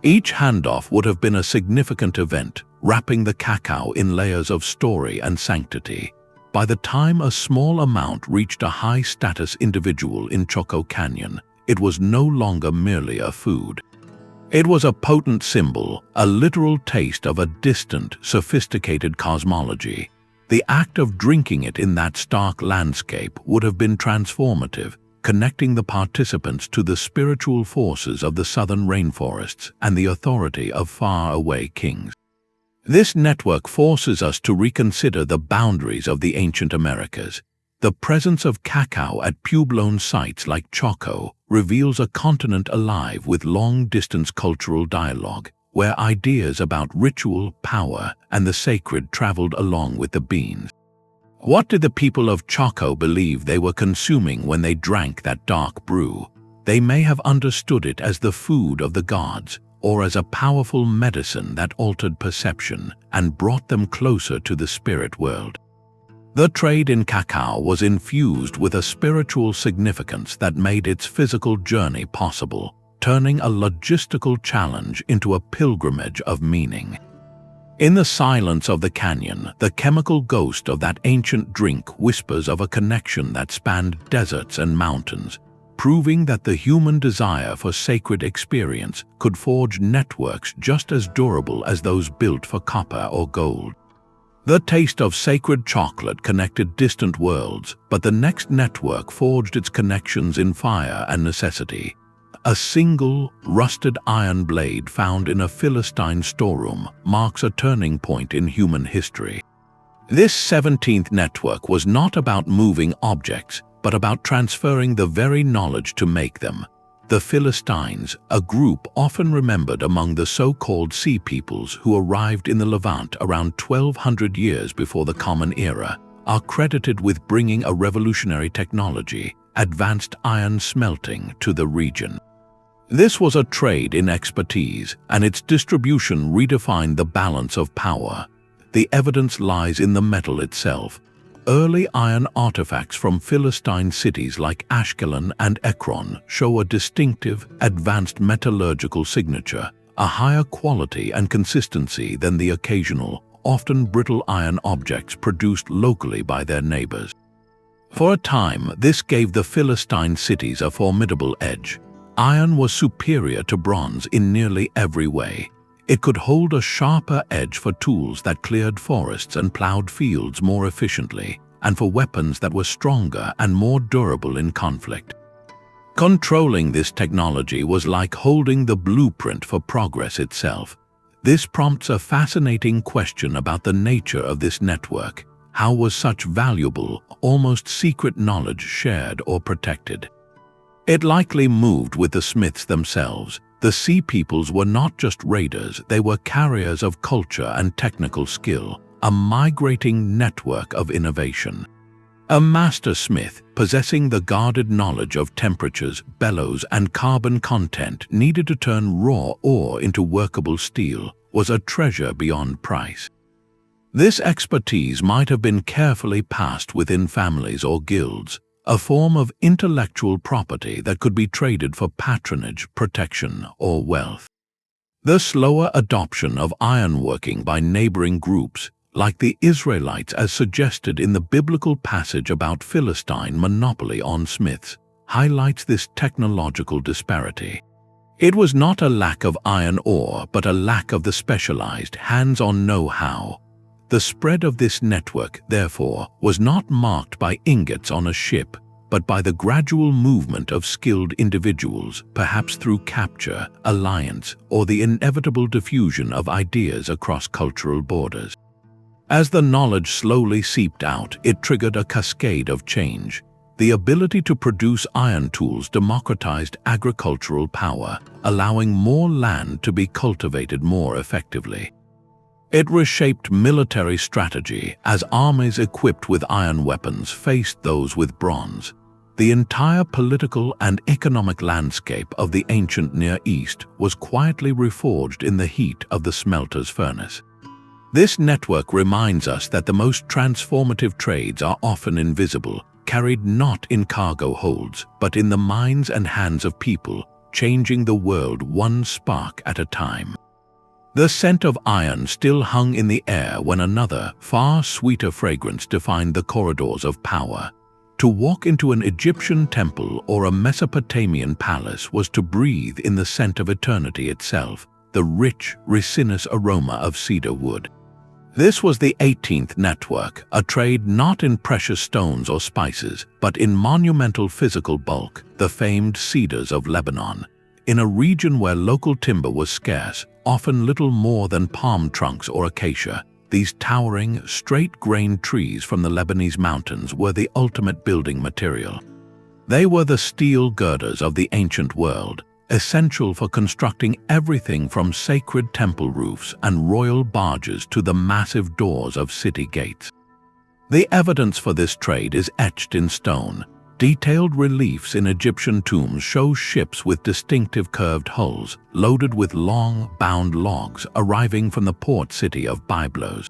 Each handoff would have been a significant event, wrapping the cacao in layers of story and sanctity. By the time a small amount reached a high-status individual in Choco Canyon, it was no longer merely a food. It was a potent symbol, a literal taste of a distant, sophisticated cosmology. The act of drinking it in that stark landscape would have been transformative, connecting the participants to the spiritual forces of the southern rainforests and the authority of faraway kings. This network forces us to reconsider the boundaries of the ancient Americas. The presence of cacao at Puebloan sites like Choco reveals a continent alive with long-distance cultural dialogue, where ideas about ritual, power, and the sacred traveled along with the beans. What did the people of Choco believe they were consuming when they drank that dark brew? They may have understood it as the food of the gods, or as a powerful medicine that altered perception and brought them closer to the spirit world. The trade in cacao was infused with a spiritual significance that made its physical journey possible, turning a logistical challenge into a pilgrimage of meaning. In the silence of the canyon, the chemical ghost of that ancient drink whispers of a connection that spanned deserts and mountains, proving that the human desire for sacred experience could forge networks just as durable as those built for copper or gold. The taste of sacred chocolate connected distant worlds, but the next network forged its connections in fire and necessity. A single, rusted iron blade found in a Philistine storeroom marks a turning point in human history. This 17th network was not about moving objects, but about transferring the very knowledge to make them. The Philistines, a group often remembered among the so-called Sea Peoples who arrived in the Levant around 1200 years before the Common Era, are credited with bringing a revolutionary technology, advanced iron smelting, to the region. This was a trade in expertise, and its distribution redefined the balance of power. The evidence lies in the metal itself. Early iron artifacts from Philistine cities like Ashkelon and Ekron show a distinctive, advanced metallurgical signature, a higher quality and consistency than the occasional, often brittle iron objects produced locally by their neighbors. For a time, this gave the Philistine cities a formidable edge. Iron was superior to bronze in nearly every way. It could hold a sharper edge for tools that cleared forests and plowed fields more efficiently, and for weapons that were stronger and more durable in conflict. Controlling this technology was like holding the blueprint for progress itself. This prompts a fascinating question about the nature of this network. How was such valuable, almost secret knowledge shared or protected? It likely moved with the smiths themselves. The Sea Peoples were not just raiders, they were carriers of culture and technical skill, a migrating network of innovation. A master smith, possessing the guarded knowledge of temperatures, bellows, and carbon content needed to turn raw ore into workable steel, was a treasure beyond price. This expertise might have been carefully passed within families or guilds, a form of intellectual property that could be traded for patronage, protection, or wealth. The slower adoption of ironworking by neighboring groups, like the Israelites as suggested in the biblical passage about Philistine monopoly on smiths, highlights this technological disparity. It was not a lack of iron ore, but a lack of the specialized, hands-on know-how. The spread of this network, therefore, was not marked by ingots on a ship, but by the gradual movement of skilled individuals, perhaps through capture, alliance, or the inevitable diffusion of ideas across cultural borders. As the knowledge slowly seeped out, it triggered a cascade of change. The ability to produce iron tools democratized agricultural power, allowing more land to be cultivated more effectively. It reshaped military strategy as armies equipped with iron weapons faced those with bronze. The entire political and economic landscape of the ancient Near East was quietly reforged in the heat of the smelter's furnace. This network reminds us that the most transformative trades are often invisible, carried not in cargo holds, but in the minds and hands of people, changing the world one spark at a time. The scent of iron still hung in the air when another, far sweeter fragrance defined the corridors of power. To walk into an Egyptian temple or a Mesopotamian palace was to breathe in the scent of eternity itself, the rich, resinous aroma of cedar wood. This was the 18th network, a trade not in precious stones or spices, but in monumental physical bulk, the famed cedars of Lebanon. In a region where local timber was scarce, often little more than palm trunks or acacia, these towering, straight-grained trees from the Lebanese mountains were the ultimate building material. They were the steel girders of the ancient world, essential for constructing everything from sacred temple roofs and royal barges to the massive doors of city gates. The evidence for this trade is etched in stone. Detailed reliefs in Egyptian tombs show ships with distinctive curved hulls, loaded with long, bound logs arriving from the port city of Byblos.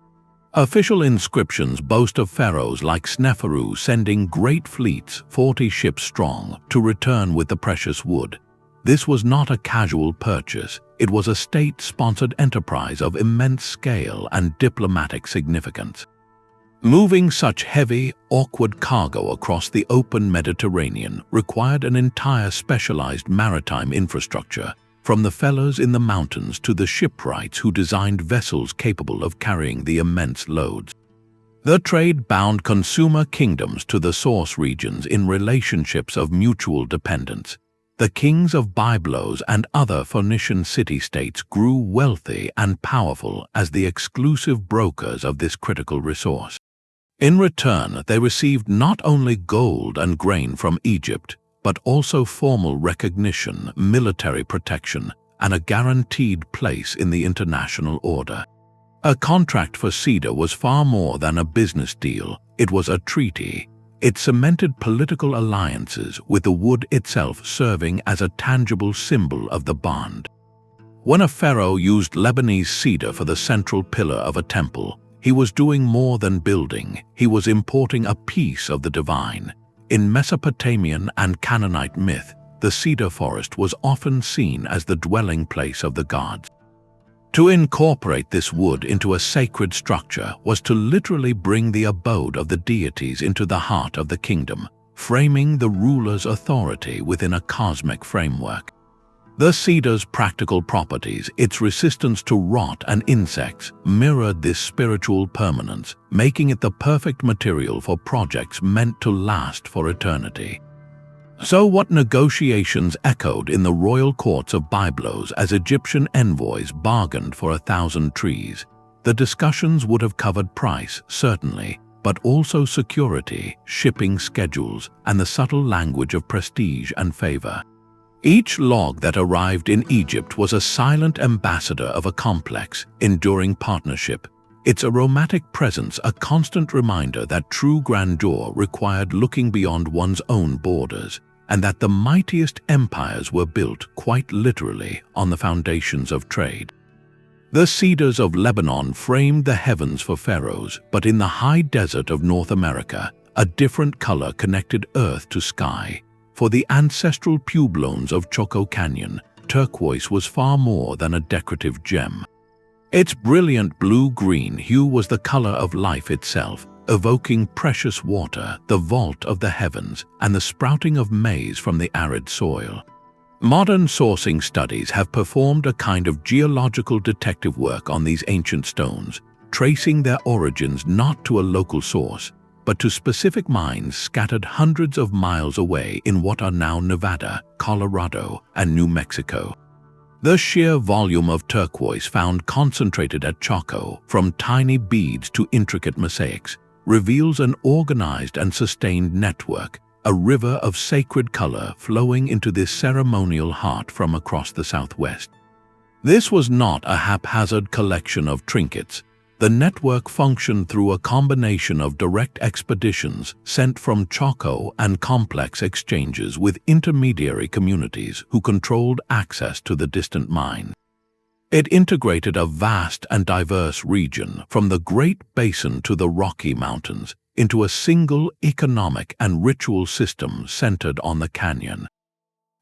Official inscriptions boast of pharaohs like Sneferu sending great fleets, 40 ships strong, to return with the precious wood. This was not a casual purchase, it was a state-sponsored enterprise of immense scale and diplomatic significance. Moving such heavy, awkward cargo across the open Mediterranean required an entire specialized maritime infrastructure, from the fellers in the mountains to the shipwrights who designed vessels capable of carrying the immense loads. The trade bound consumer kingdoms to the source regions in relationships of mutual dependence. The kings of Byblos and other Phoenician city-states grew wealthy and powerful as the exclusive brokers of this critical resource. In return, they received not only gold and grain from Egypt, but also formal recognition, military protection, and a guaranteed place in the international order. A contract for cedar was far more than a business deal, it was a treaty. It cemented political alliances, with the wood itself serving as a tangible symbol of the bond. When a pharaoh used Lebanese cedar for the central pillar of a temple, he was doing more than building, he was importing a piece of the divine. In Mesopotamian and Canaanite myth, the cedar forest was often seen as the dwelling place of the gods. To incorporate this wood into a sacred structure was to literally bring the abode of the deities into the heart of the kingdom, framing the ruler's authority within a cosmic framework. The cedar's practical properties, its resistance to rot and insects, mirrored this spiritual permanence, making it the perfect material for projects meant to last for eternity. So what negotiations echoed in the royal courts of Byblos as Egyptian envoys bargained for 1,000 trees? The discussions would have covered price, certainly, but also security, shipping schedules, and the subtle language of prestige and favor. Each log that arrived in Egypt was a silent ambassador of a complex, enduring partnership, its aromatic presence a constant reminder that true grandeur required looking beyond one's own borders, and that the mightiest empires were built, quite literally, on the foundations of trade. The cedars of Lebanon framed the heavens for pharaohs, but in the high desert of North America, a different color connected earth to sky. For the ancestral pueblones of Choco Canyon, turquoise was far more than a decorative gem. Its brilliant blue-green hue was the color of life itself, evoking precious water, the vault of the heavens, and the sprouting of maize from the arid soil. Modern sourcing studies have performed a kind of geological detective work on these ancient stones, tracing their origins not to a local source, but to specific mines scattered hundreds of miles away in what are now Nevada, Colorado, and New Mexico. The sheer volume of turquoise found concentrated at Choco, from tiny beads to intricate mosaics, reveals an organized and sustained network, a river of sacred color flowing into this ceremonial heart from across the Southwest. This was not a haphazard collection of trinkets. The network functioned through a combination of direct expeditions sent from Choco and complex exchanges with intermediary communities who controlled access to the distant mine. It integrated a vast and diverse region, from the Great Basin to the Rocky Mountains, into a single economic and ritual system centered on the canyon.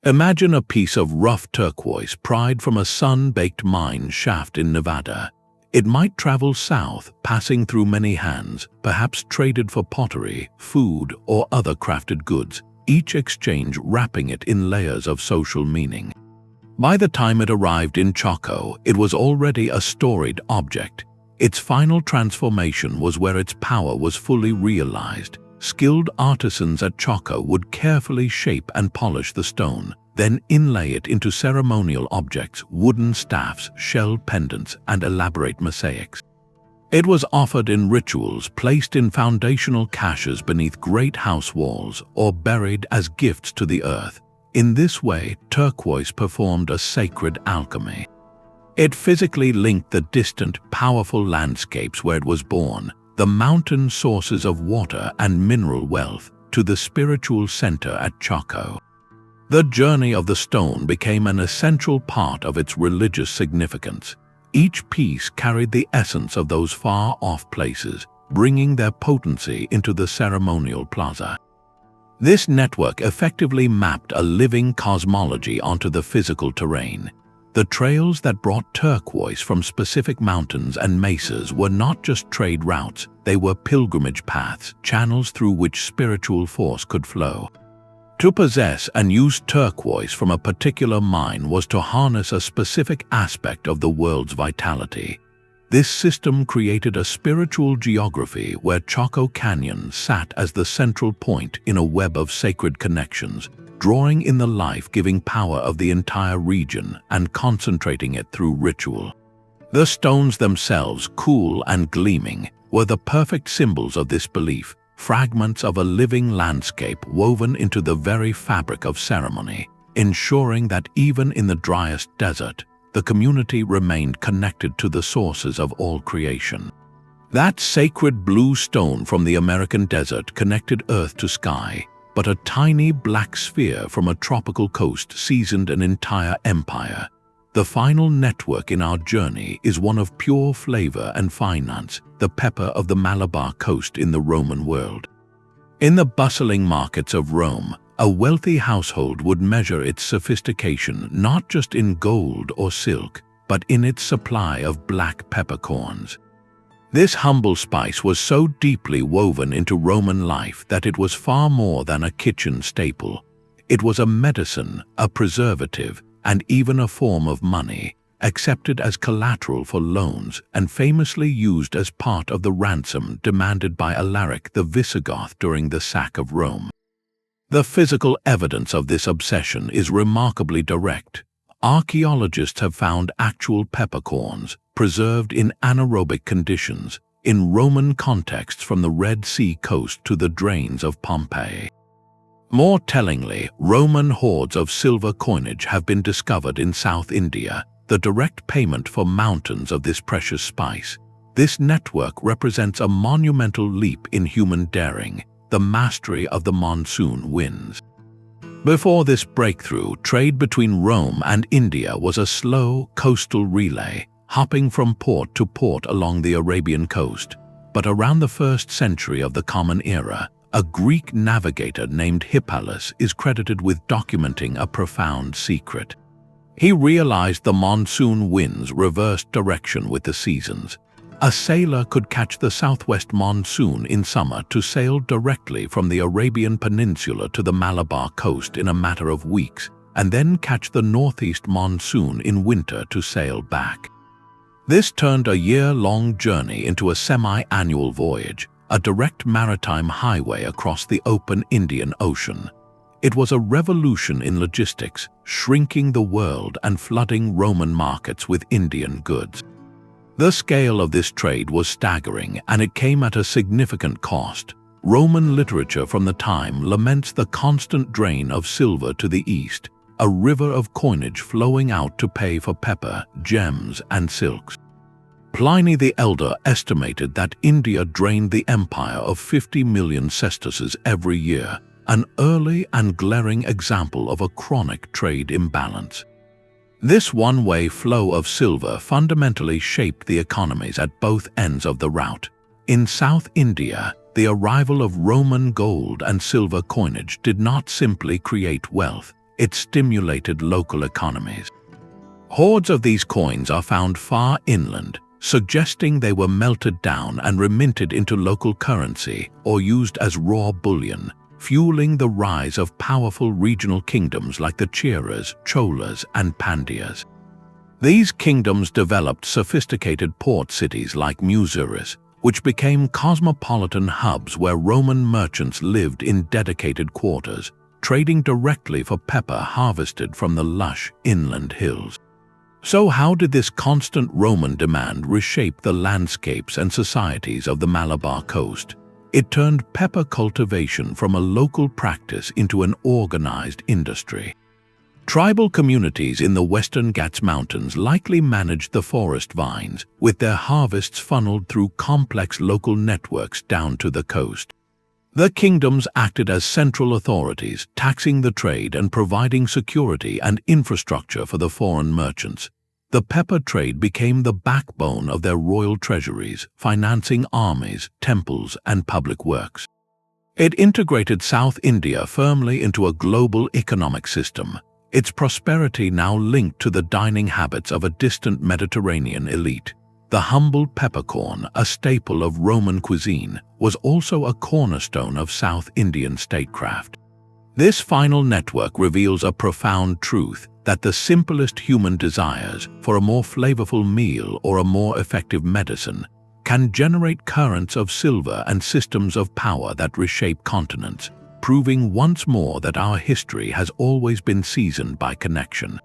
Imagine a piece of rough turquoise pried from a sun-baked mine shaft in Nevada. It might travel south, passing through many hands, perhaps traded for pottery, food, or other crafted goods, each exchange wrapping it in layers of social meaning. By the time it arrived in Choco, it was already a storied object. Its final transformation was where its power was fully realized. Skilled artisans at Choco would carefully shape and polish the stone, then inlay it into ceremonial objects, wooden staffs, shell pendants, and elaborate mosaics. It was offered in rituals, placed in foundational caches beneath great house walls, or buried as gifts to the earth. In this way, turquoise performed a sacred alchemy. It physically linked the distant, powerful landscapes where it was born, the mountain sources of water and mineral wealth, to the spiritual center at Choco. The journey of the stone became an essential part of its religious significance. Each piece carried the essence of those far-off places, bringing their potency into the ceremonial plaza. This network effectively mapped a living cosmology onto the physical terrain. The trails that brought turquoise from specific mountains and mesas were not just trade routes, they were pilgrimage paths, channels through which spiritual force could flow. To possess and use turquoise from a particular mine was to harness a specific aspect of the world's vitality. This system created a spiritual geography where Choco Canyon sat as the central point in a web of sacred connections, drawing in the life-giving power of the entire region and concentrating it through ritual. The stones themselves, cool and gleaming, were the perfect symbols of this belief, fragments of a living landscape woven into the very fabric of ceremony, ensuring that even in the driest desert, the community remained connected to the sources of all creation. That sacred blue stone from the American desert connected earth to sky, but a tiny black sphere from a tropical coast seasoned an entire empire. The final network in our journey is one of pure flavor and finance, the pepper of the Malabar coast in the Roman world. In the bustling markets of Rome, a wealthy household would measure its sophistication not just in gold or silk, but in its supply of black peppercorns. This humble spice was so deeply woven into Roman life that it was far more than a kitchen staple. It was a medicine, a preservative, and even a form of money, accepted as collateral for loans and famously used as part of the ransom demanded by Alaric the Visigoth during the sack of Rome. The physical evidence of this obsession is remarkably direct. Archaeologists have found actual peppercorns, preserved in anaerobic conditions, in Roman contexts from the Red Sea coast to the drains of Pompeii. More tellingly, Roman hoards of silver coinage have been discovered in South India, the direct payment for mountains of this precious spice. This network represents a monumental leap in human daring, the mastery of the monsoon winds. Before this breakthrough, trade between Rome and India was a slow coastal relay, hopping from port to port along the Arabian coast. But around the 1st century of the Common Era, a Greek navigator named Hippalus is credited with documenting a profound secret. He realized the monsoon winds reversed direction with the seasons. A sailor could catch the southwest monsoon in summer to sail directly from the Arabian Peninsula to the Malabar coast in a matter of weeks, and then catch the northeast monsoon in winter to sail back. This turned a year-long journey into a semi-annual voyage, a direct maritime highway across the open Indian Ocean. It was a revolution in logistics, shrinking the world and flooding Roman markets with Indian goods. The scale of this trade was staggering, and it came at a significant cost. Roman literature from the time laments the constant drain of silver to the east, a river of coinage flowing out to pay for pepper, gems, and silks. Pliny the Elder estimated that India drained the empire of 50 million sesterces every year, an early and glaring example of a chronic trade imbalance. This one-way flow of silver fundamentally shaped the economies at both ends of the route. In South India, the arrival of Roman gold and silver coinage did not simply create wealth, it stimulated local economies. Hordes of these coins are found far inland, suggesting they were melted down and reminted into local currency or used as raw bullion, fueling the rise of powerful regional kingdoms like the Cheras, Cholas, and Pandyas. These kingdoms developed sophisticated port cities like Muziris, which became cosmopolitan hubs where Roman merchants lived in dedicated quarters, trading directly for pepper harvested from the lush inland hills. So how did this constant Roman demand reshape the landscapes and societies of the Malabar coast? It turned pepper cultivation from a local practice into an organized industry. Tribal communities in the Western Ghats Mountains likely managed the forest vines, with their harvests funneled through complex local networks down to the coast. The kingdoms acted as central authorities, taxing the trade and providing security and infrastructure for the foreign merchants. The pepper trade became the backbone of their royal treasuries, financing armies, temples, and public works. It integrated South India firmly into a global economic system, its prosperity now linked to the dining habits of a distant Mediterranean elite. The humble peppercorn, a staple of Roman cuisine, was also a cornerstone of South Indian statecraft. This final network reveals a profound truth that the simplest human desires for a more flavorful meal or a more effective medicine can generate currents of silver and systems of power that reshape continents, proving once more that our history has always been seasoned by connection.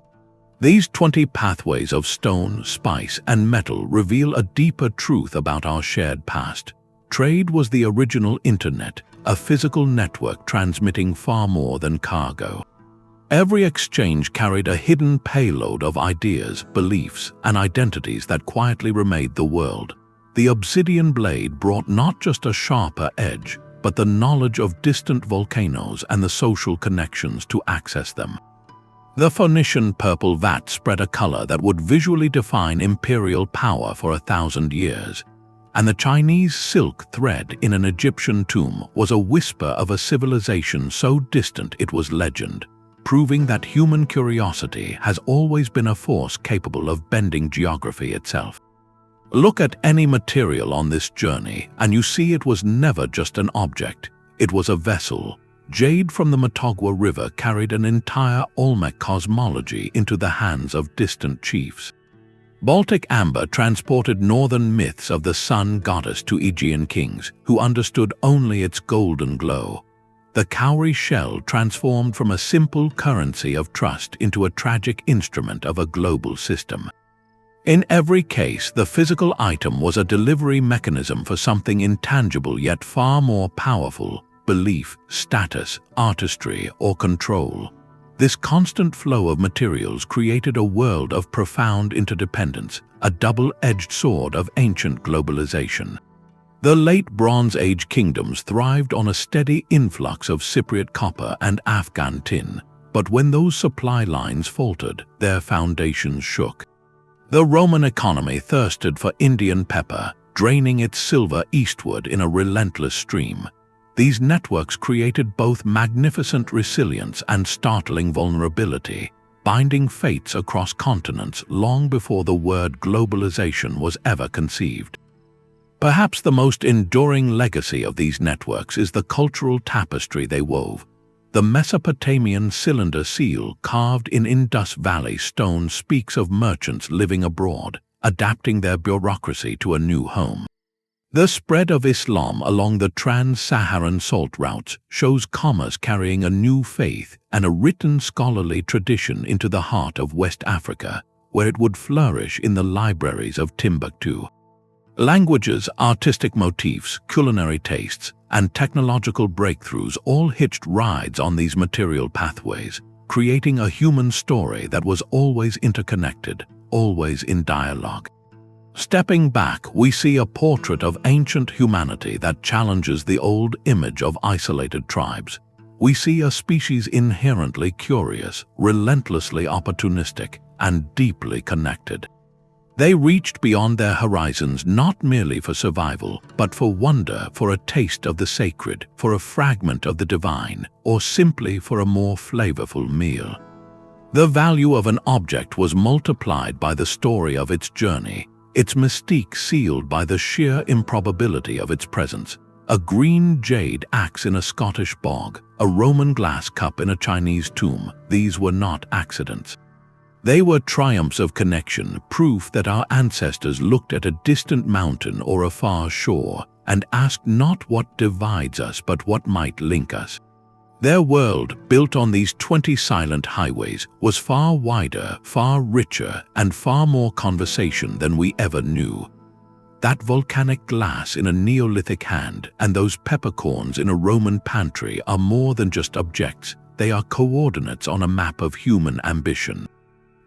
These 20 pathways of stone, spice, and metal reveal a deeper truth about our shared past. Trade was the original internet, a physical network transmitting far more than cargo. Every exchange carried a hidden payload of ideas, beliefs, and identities that quietly remade the world. The obsidian blade brought not just a sharper edge, but the knowledge of distant volcanoes and the social connections to access them. The Phoenician purple vat spread a color that would visually define imperial power for 1,000 years. And the Chinese silk thread in an Egyptian tomb was a whisper of a civilization so distant it was legend, proving that human curiosity has always been a force capable of bending geography itself. Look at any material on this journey, and you see it was never just an object, it was a vessel. Jade from the Matogwa River carried an entire Olmec cosmology into the hands of distant chiefs. Baltic amber transported northern myths of the sun goddess to Aegean kings, who understood only its golden glow. the cowrie shell transformed from a simple currency of trust into a tragic instrument of a global system. In every case, the physical item was a delivery mechanism for something intangible yet far more powerful: belief, status, artistry, or control. This constant flow of materials created a world of profound interdependence, a double-edged sword of ancient globalization. The late Bronze Age kingdoms thrived on a steady influx of Cypriot copper and Afghan tin, but when those supply lines faltered, their foundations shook. The Roman economy thirsted for Indian pepper, draining its silver eastward in a relentless stream. These networks created both magnificent resilience and startling vulnerability, binding fates across continents long before the word globalization was ever conceived. Perhaps the most enduring legacy of these networks is the cultural tapestry they wove. The Mesopotamian cylinder seal carved in Indus Valley stone speaks of merchants living abroad, adapting their bureaucracy to a new home. The spread of Islam along the trans-Saharan salt routes shows commerce carrying a new faith and a written scholarly tradition into the heart of West Africa, where it would flourish in the libraries of Timbuktu. Languages, artistic motifs, culinary tastes, and technological breakthroughs all hitched rides on these material pathways, creating a human story that was always interconnected, always in dialogue. Stepping back, we see a portrait of ancient humanity that challenges the old image of isolated tribes. We see a species inherently curious, relentlessly opportunistic, and deeply connected. They reached beyond their horizons not merely for survival, but for wonder, for a taste of the sacred, for a fragment of the divine, or simply for a more flavorful meal. The value of an object was multiplied by the story of its journey, its mystique sealed by the sheer improbability of its presence. A green jade axe in a Scottish bog, a Roman glass cup in a Chinese tomb, these were not accidents. They were triumphs of connection, proof that our ancestors looked at a distant mountain or a far shore and asked not what divides us but what might link us. Their world, built on these 20 silent highways, was far wider, far richer, and far more conversation than we ever knew. That volcanic glass in a Neolithic hand and those peppercorns in a Roman pantry are more than just objects, they are coordinates on a map of human ambition.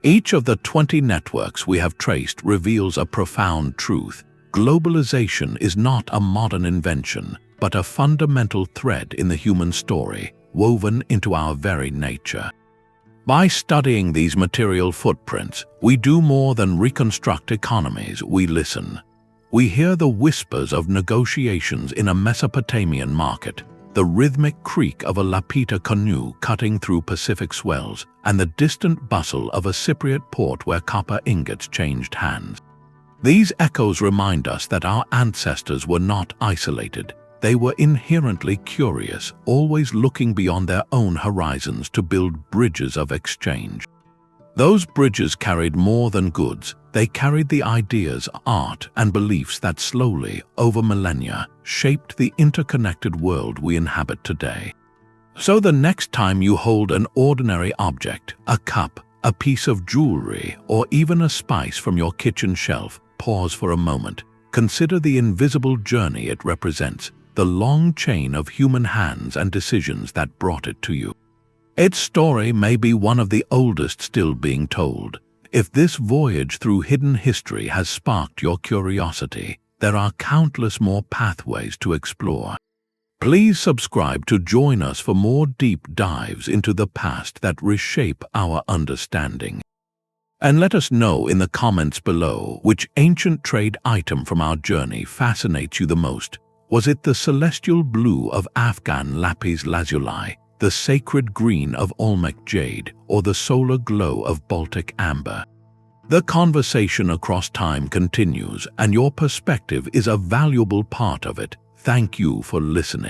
Each of the 20 networks we have traced reveals a profound truth. Globalization is not a modern invention, but a fundamental thread in the human story, woven into our very nature. By studying these material footprints, we do more than reconstruct economies, we listen. We hear the whispers of negotiations in a Mesopotamian market, the rhythmic creak of a Lapita canoe cutting through Pacific swells, and the distant bustle of a Cypriot port where copper ingots changed hands. These echoes remind us that our ancestors were not isolated. They were inherently curious, always looking beyond their own horizons to build bridges of exchange. Those bridges carried more than goods. They carried the ideas, art, and beliefs that slowly, over millennia, shaped the interconnected world we inhabit today. So the next time you hold an ordinary object, a cup, a piece of jewelry, or even a spice from your kitchen shelf, pause for a moment. Consider the invisible journey it represents, the long chain of human hands and decisions that brought it to you. Its story may be one of the oldest still being told. If this voyage through hidden history has sparked your curiosity, there are countless more pathways to explore. Please subscribe to join us for more deep dives into the past that reshape our understanding. And let us know in the comments below which ancient trade item from our journey fascinates you the most. Was it the celestial blue of Afghan Lapis Lazuli, the sacred green of Olmec Jade, or the solar glow of Baltic amber? The conversation across time continues, and your perspective is a valuable part of it. Thank you for listening.